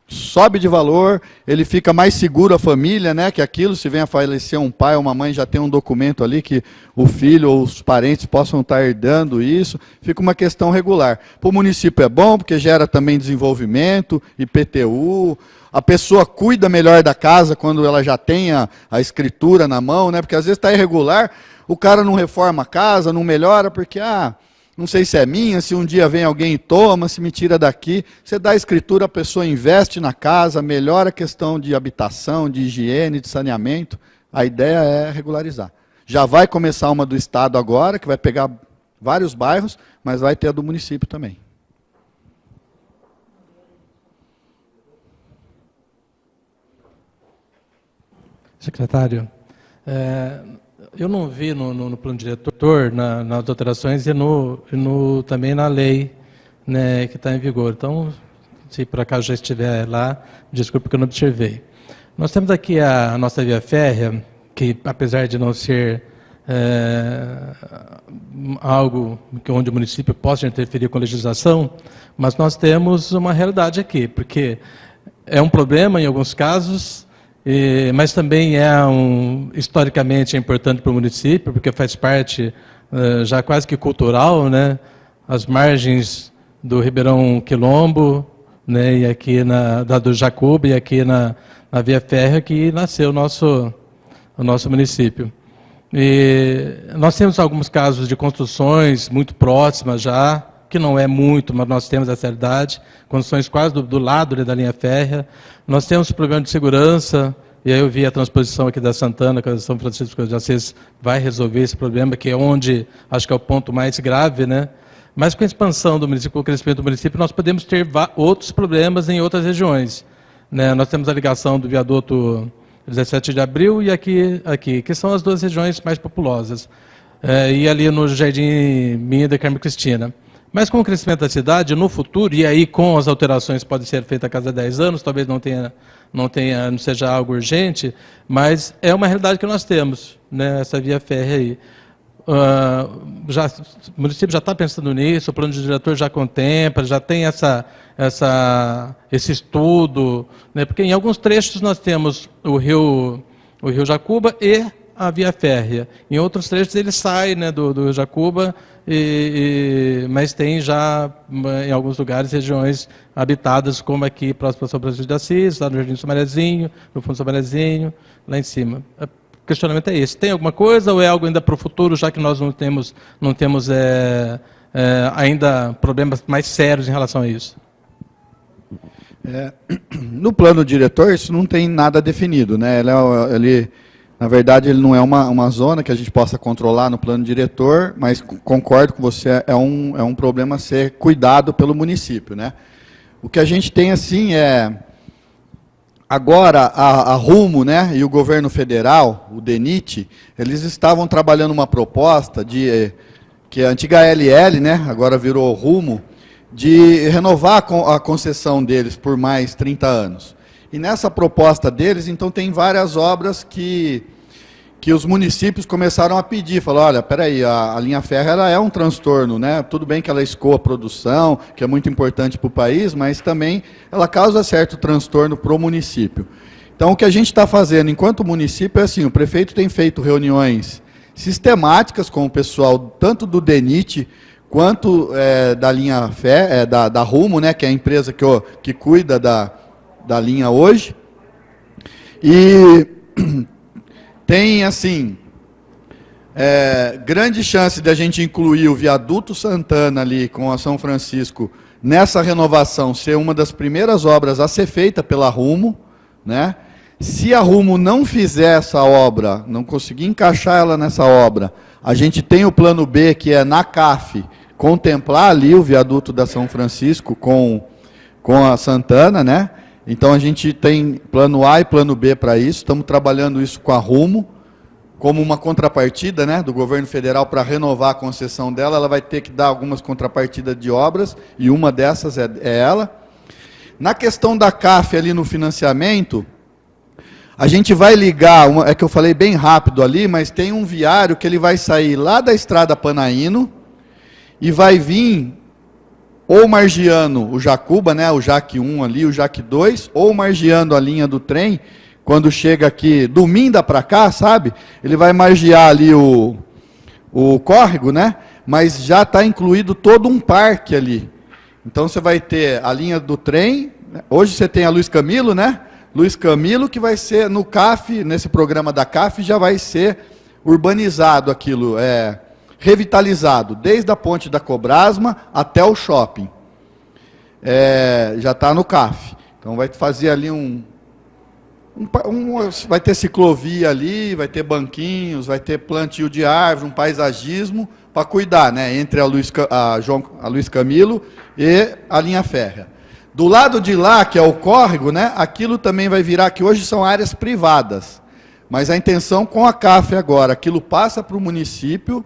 sobe de valor, ele fica mais seguro a família, né, que aquilo, se vem a falecer um pai ou uma mãe, já tem um documento ali que o filho ou os parentes possam estar herdando isso, fica uma questão regular. Para o município é bom, porque gera também desenvolvimento, IPTU, a pessoa cuida melhor da casa quando ela já tem a escritura na mão, né, porque às vezes está irregular, o cara não reforma a casa, não melhora, porque, não sei se é minha, se um dia vem alguém e toma, se me tira daqui. Você dá a escritura, a pessoa investe na casa, melhora a questão de habitação, de higiene, de saneamento. A ideia é regularizar. Já vai começar uma do Estado agora, que vai pegar vários bairros, mas vai ter a do município também. Secretário, eu não vi no plano diretor, nas alterações e também na lei, né, que está em vigor. Então, se por acaso já estiver lá, desculpe que eu não observei. Nós temos aqui a nossa via férrea, que apesar de não ser algo onde o município possa interferir com a legislação, mas nós temos uma realidade aqui, porque é um problema em alguns casos, mas também historicamente é importante para o município, porque faz parte já quase que cultural, né? As margens do Ribeirão Quilombo, né? E aqui do Jacuba, e aqui na Via Férrea, que nasceu o nosso município. E nós temos alguns casos de construções muito próximas já, que não é muito, mas nós temos essa realidade, construções quase do lado da linha férrea. Nós temos problema de segurança, e aí eu vi a transposição aqui da Santana, que a São Francisco de Assis vai resolver esse problema, que é onde acho que é o ponto mais grave, né? Mas com a expansão do município, com o crescimento do município, nós podemos ter outros problemas em outras regiões, né? Nós temos a ligação do viaduto 17 de abril e aqui, que são as duas regiões mais populosas. E ali no Jardim Minha da Carmen Cristina. Mas com o crescimento da cidade, no futuro, e aí com as alterações pode ser feita a cada 10 anos, talvez não seja algo urgente, mas é uma realidade que nós temos, né, essa via férrea aí. O município já está pensando nisso, o plano de diretor já contempla, já tem esse estudo, né, porque em alguns trechos nós temos o rio Jacuba e a via férrea. Em outros trechos ele sai, né, do rio Jacuba, mas tem já, em alguns lugares, regiões habitadas, como aqui, próximo a São Francisco de Assis, lá no Jardim Somarezinho, no Fundo Somarezinho, lá em cima. O questionamento é esse. Tem alguma coisa ou é algo ainda para o futuro, já que nós não temos ainda problemas mais sérios em relação a isso? No plano diretor, isso não tem nada definido, né? Na verdade, ele não é uma zona que a gente possa controlar no plano diretor, mas concordo com você, é um problema a ser cuidado pelo município, né? O que a gente tem, assim, agora, a Rumo, né, e o governo federal, o DENIT, eles estavam trabalhando uma proposta que a antiga LL, né, agora virou Rumo, de renovar a concessão deles por mais 30 anos. E nessa proposta deles, então, tem várias obras que os municípios começaram a pedir. Falaram, olha, peraí, a linha férrea ela é um transtorno, né? Tudo bem que ela escoa a produção, que é muito importante para o país, mas também ela causa certo transtorno para o município. Então, o que a gente está fazendo enquanto município é assim, o prefeito tem feito reuniões sistemáticas com o pessoal, tanto do DENIT, quanto da linha da Rumo, né, que é a empresa que cuida da linha hoje, e tem, assim, grande chance de a gente incluir o viaduto Santana ali com a São Francisco nessa renovação, ser uma das primeiras obras a ser feita pela Rumo, né? Se a Rumo não fizer essa obra, não conseguir encaixar ela nessa obra, a gente tem o plano B, que é na CAF, contemplar ali o viaduto da São Francisco com a Santana, né? Então, a gente tem plano A e plano B para isso, estamos trabalhando isso com a Rumo, como uma contrapartida, né, do governo federal para renovar a concessão dela. Ela vai ter que dar algumas contrapartidas de obras, e uma dessas é ela. Na questão da CAF ali no financiamento, a gente vai ligar, é que eu falei bem rápido ali, mas tem um viário que ele vai sair lá da Estrada Panaíno e vai vir ou margeando o Jacuba, né, o JAC 1 ali, o JAC 2, ou margeando a linha do trem, quando chega aqui do Minda para cá, sabe? Ele vai margear ali o córrego, né? Mas já está incluído todo um parque ali. Então você vai ter a linha do trem, hoje você tem a Luiz Camilo, né? Luiz Camilo, que vai ser no CAF, nesse programa da CAF, já vai ser urbanizado aquilo, revitalizado, desde a ponte da Cobrasma até o shopping. Já está no CAF. Então vai fazer ali vai ter ciclovia ali, vai ter banquinhos, vai ter plantio de árvores, um paisagismo para cuidar, né, entre a Luiz Camilo e a linha férrea. Do lado de lá, que é o córrego, né, aquilo também vai virar, que hoje são áreas privadas, mas a intenção com a CAF agora, aquilo passa para o município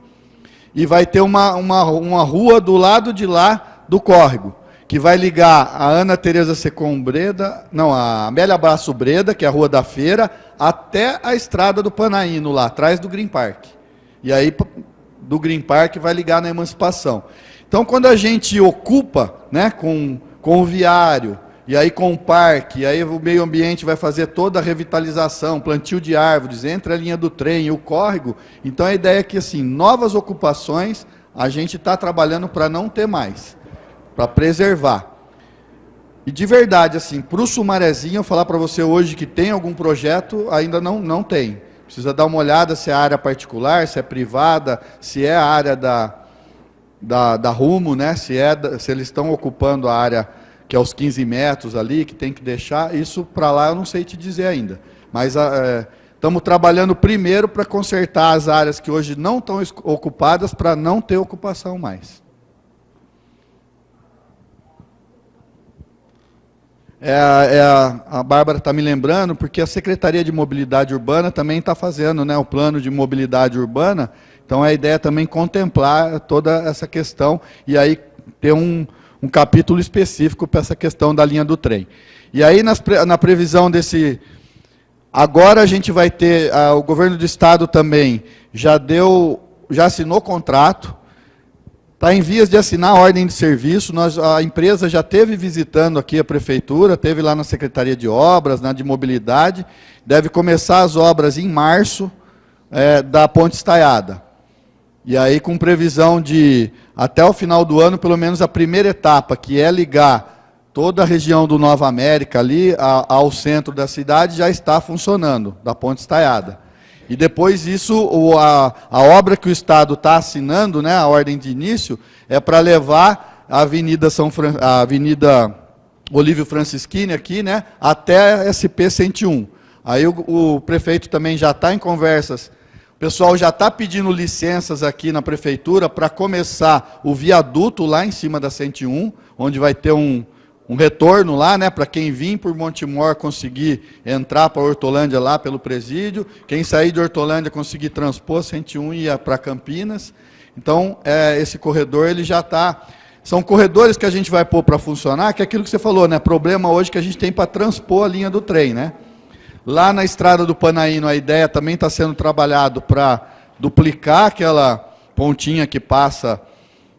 e vai ter uma rua do lado de lá do córrego, que vai ligar a Ana Tereza Secom Breda, não, a Amélia Braço Breda, que é a Rua da Feira, até a Estrada do Panaíno, lá atrás do Green Park. e aí do Green Park vai ligar na Emancipação. Então, quando a gente ocupa, né, com o viário, e aí com o parque, e aí o meio ambiente vai fazer toda a revitalização, plantio de árvores, entre a linha do trem e o córrego, então a ideia é que, assim, novas ocupações, a gente está trabalhando para não ter mais, para preservar. E de verdade, assim, para o Sumarezinho, eu falar para você hoje que tem algum projeto, ainda não tem. Precisa dar uma olhada se é área particular, se é privada, se é a área da Rumo, né? Se eles estão ocupando a área que é os 15 metros ali, que tem que deixar, isso para lá eu não sei te dizer ainda. Mas estamos trabalhando primeiro para consertar as áreas que hoje não estão ocupadas, para não ter ocupação mais. A Bárbara está me lembrando, porque a Secretaria de Mobilidade Urbana também está fazendo, né, o plano de mobilidade urbana, então a ideia é também contemplar toda essa questão, e aí ter um capítulo específico para essa questão da linha do trem. E aí, na previsão desse... Agora a gente vai ter... o governo do estado também já assinou contrato, está em vias de assinar a ordem de serviço. A empresa já esteve visitando aqui a prefeitura, esteve lá na Secretaria de Obras, na de Mobilidade, deve começar as obras em março da Ponte Estaiada. E aí com previsão de, até o final do ano, pelo menos a primeira etapa, que é ligar toda a região do Nova América ali ao centro da cidade, já está funcionando, da Ponte Estaiada. E depois isso, a obra que o Estado está assinando, né, a ordem de início, é para levar a Avenida Olívio Francisquini aqui, né, até SP 101. Aí o prefeito também já está em conversas, o pessoal já está pedindo licenças aqui na prefeitura para começar o viaduto lá em cima da 101, onde vai ter um retorno lá, né, para quem vir por Montemor conseguir entrar para Hortolândia lá pelo presídio, quem sair de Hortolândia conseguir transpor 101 e ir para Campinas. Então, esse corredor, ele já está... São corredores que a gente vai pôr para funcionar, que é aquilo que você falou, né, problema hoje que a gente tem para transpor a linha do trem, né. Lá na estrada do Panaíno, a ideia também está sendo trabalhado para duplicar aquela pontinha que passa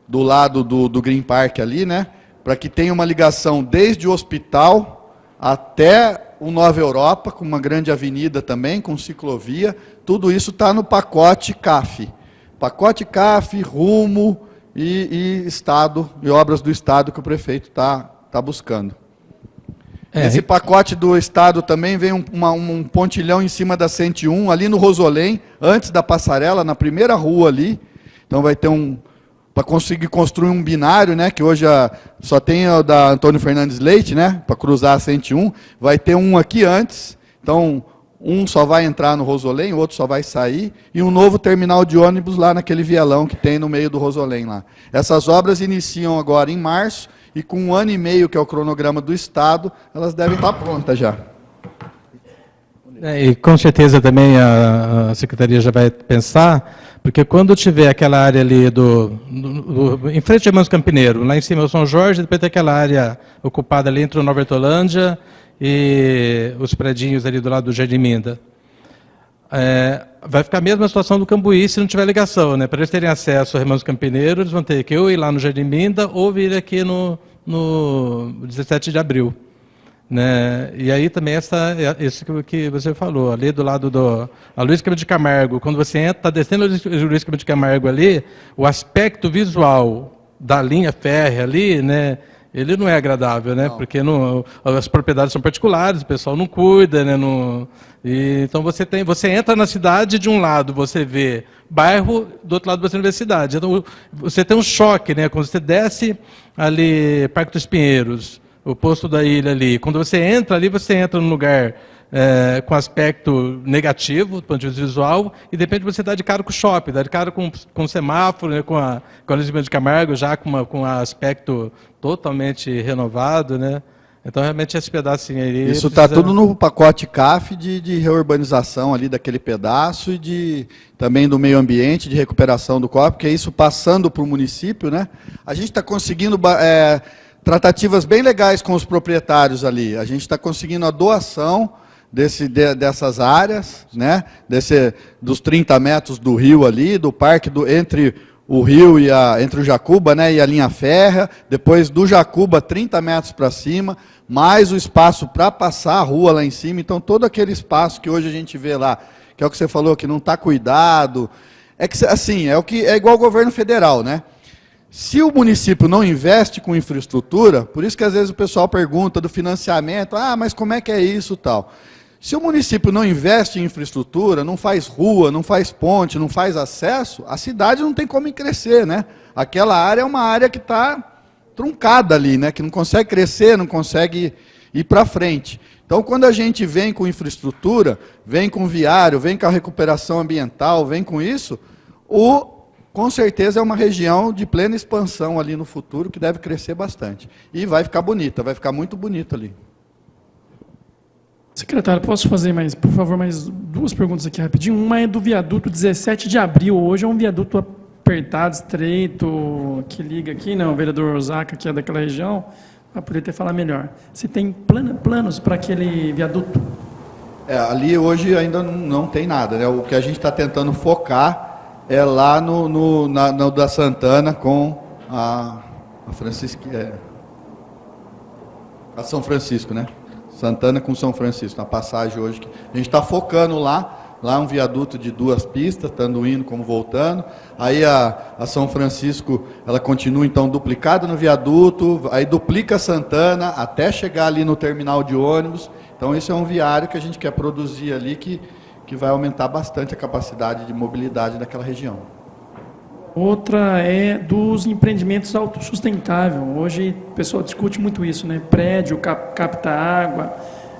do lado do Green Park ali, né, para que tenha uma ligação desde o hospital até o Nova Europa, com uma grande avenida também, com ciclovia. Tudo isso está no pacote CAF. Pacote CAF, Rumo e Estado, e obras do Estado que o prefeito está buscando. Esse pacote do Estado também vem um pontilhão em cima da 101, ali no Rosolém, antes da passarela, na primeira rua ali. Então vai ter para conseguir construir um binário, né, que hoje só tem o da Antônio Fernandes Leite, né, para cruzar a 101, vai ter um aqui antes, então um só vai entrar no Rosolém, o outro só vai sair, e um novo terminal de ônibus lá naquele vielão que tem no meio do Rosolém lá. Essas obras iniciam agora em março, e com 1 ano e meio, que é o cronograma do Estado, elas devem estar prontas já. E com certeza também a Secretaria já vai pensar, porque quando tiver aquela área ali em frente ao Irmãos Campineiro, lá em cima é o São Jorge, depois tem aquela área ocupada ali entre o Nova Hortolândia e os predinhos ali do lado do Jardim Minda. Vai ficar a mesma situação do Cambuí se não tiver ligação, né? Para eles terem acesso ao Irmãos Campineiro, eles vão ter que ou ir lá no Jardim Minda ou vir aqui no 17 de abril. Né? E aí também isso que você falou, ali do lado a Luiz Campos de Camargo, quando você está descendo a Luiz Campos de Camargo ali, o aspecto visual da linha férrea ali, né, ele não é agradável, né? Não. Porque as propriedades são particulares, o pessoal não cuida, né? Então você entra na cidade, de um lado você vê bairro, do outro lado você vê cidade. Então você tem um choque, né? Quando você desce ali, Parque dos Pinheiros, o posto da ilha ali, quando você entra ali, você entra num lugar com aspecto negativo, do ponto de vista visual, e de repente você dá de cara com o shopping, dá de cara com o semáforo, né, com a Luiz de Camargo, já com aspecto totalmente renovado, né? Então, realmente, esse pedacinho aí... Isso está tudo no pacote CAF de reurbanização ali daquele pedaço e também do meio ambiente, de recuperação do COP, porque isso passando para o município, né? A gente está conseguindo tratativas bem legais com os proprietários ali. A gente está conseguindo a doação dessas áreas, né? Dos 30 metros do rio ali, do parque entre o rio entre o Jacuba, né, e a linha férrea, depois do Jacuba 30 metros para cima, mais o espaço para passar a rua lá em cima. Então todo aquele espaço que hoje a gente vê lá, que é o que você falou, que não está cuidado, é que assim, é igual ao governo federal, né? Se o município não investe com infraestrutura, por isso que às vezes o pessoal pergunta do financiamento, mas como é que é isso tal? Se o município não investe em infraestrutura, não faz rua, não faz ponte, não faz acesso, a cidade não tem como crescer, né? Aquela área é uma área que está truncada ali, né? Que não consegue crescer, não consegue ir para frente. Então, quando a gente vem com infraestrutura, vem com viário, vem com a recuperação ambiental, vem com isso, com certeza é uma região de plena expansão ali no futuro, que deve crescer bastante. E vai ficar bonita, vai ficar muito bonita ali. Secretário, posso fazer por favor, mais duas perguntas aqui rapidinho? Uma é do viaduto 17 de abril. Hoje é um viaduto apertado, estreito, que liga aqui, não, o vereador Osaka, que é daquela região, vai poder até falar melhor. Você tem planos para aquele viaduto? Ali hoje ainda não tem nada, né? O que a gente está tentando focar é lá no da Santana com a São Francisco, né? Santana com São Francisco, na passagem hoje. A gente está focando lá é um viaduto de 2 pistas, tanto indo como voltando. Aí a São Francisco, ela continua então duplicada no viaduto, aí duplica Santana até chegar ali no terminal de ônibus. Então esse é um viário que a gente quer produzir ali, que vai aumentar bastante a capacidade de mobilidade daquela região. Outra é dos empreendimentos autossustentáveis. Hoje o pessoal discute muito isso, né? Prédio, capta água,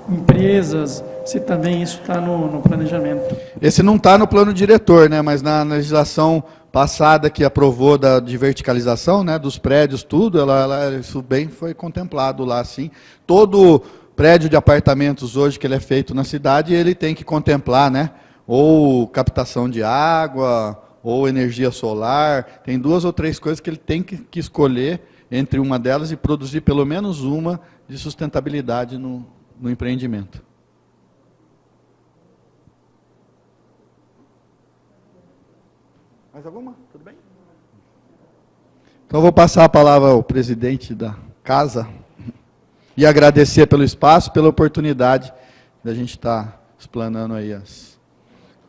empresas, se também isso está no planejamento. Esse não está no plano diretor, né? Mas na legislação passada que aprovou de verticalização, né? Dos prédios, tudo, isso bem foi contemplado lá, sim. Todo prédio de apartamentos hoje que ele é feito na cidade, ele tem que contemplar, né? Ou captação de água, ou energia solar. Tem 2 ou 3 coisas que ele tem que escolher entre uma delas e produzir pelo menos uma de sustentabilidade no empreendimento. Mais alguma? Tudo bem? Então, eu vou passar a palavra ao presidente da casa e agradecer pelo espaço, pela oportunidade da gente estar explanando aí as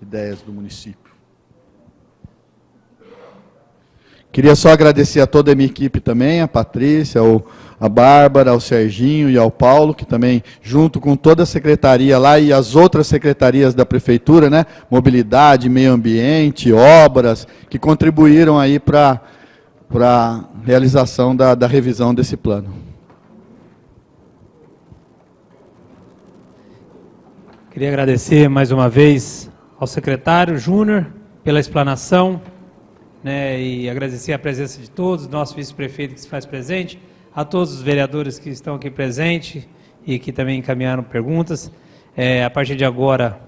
ideias do município. Queria só agradecer a toda a minha equipe também, a Patrícia, a Bárbara, ao Serginho e ao Paulo, que também, junto com toda a secretaria lá e as outras secretarias da Prefeitura, né, Mobilidade, Meio Ambiente, Obras, que contribuíram aí para a realização da revisão desse plano. Queria agradecer mais uma vez ao secretário Júnior pela explanação, né, e agradecer a presença de todos, nosso vice-prefeito que se faz presente, a todos os vereadores que estão aqui presentes e que também encaminharam perguntas. A partir de agora,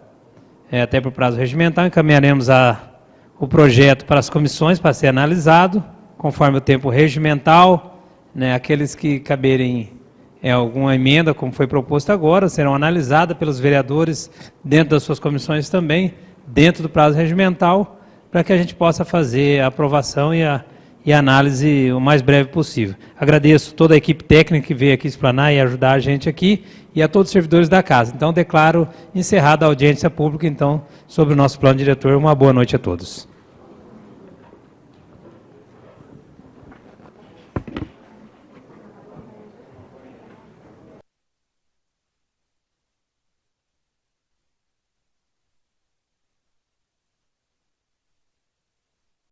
até para o prazo regimental, encaminharemos o projeto para as comissões para ser analisado, conforme o tempo regimental, né, aqueles que caberem alguma emenda, como foi proposto agora, serão analisadas pelos vereadores dentro das suas comissões também, dentro do prazo regimental, para que a gente possa fazer a aprovação e a análise o mais breve possível. Agradeço toda a equipe técnica que veio aqui explanar e ajudar a gente aqui, e a todos os servidores da casa. Então, declaro encerrada a audiência pública, então, sobre o nosso plano diretor. Uma boa noite a todos.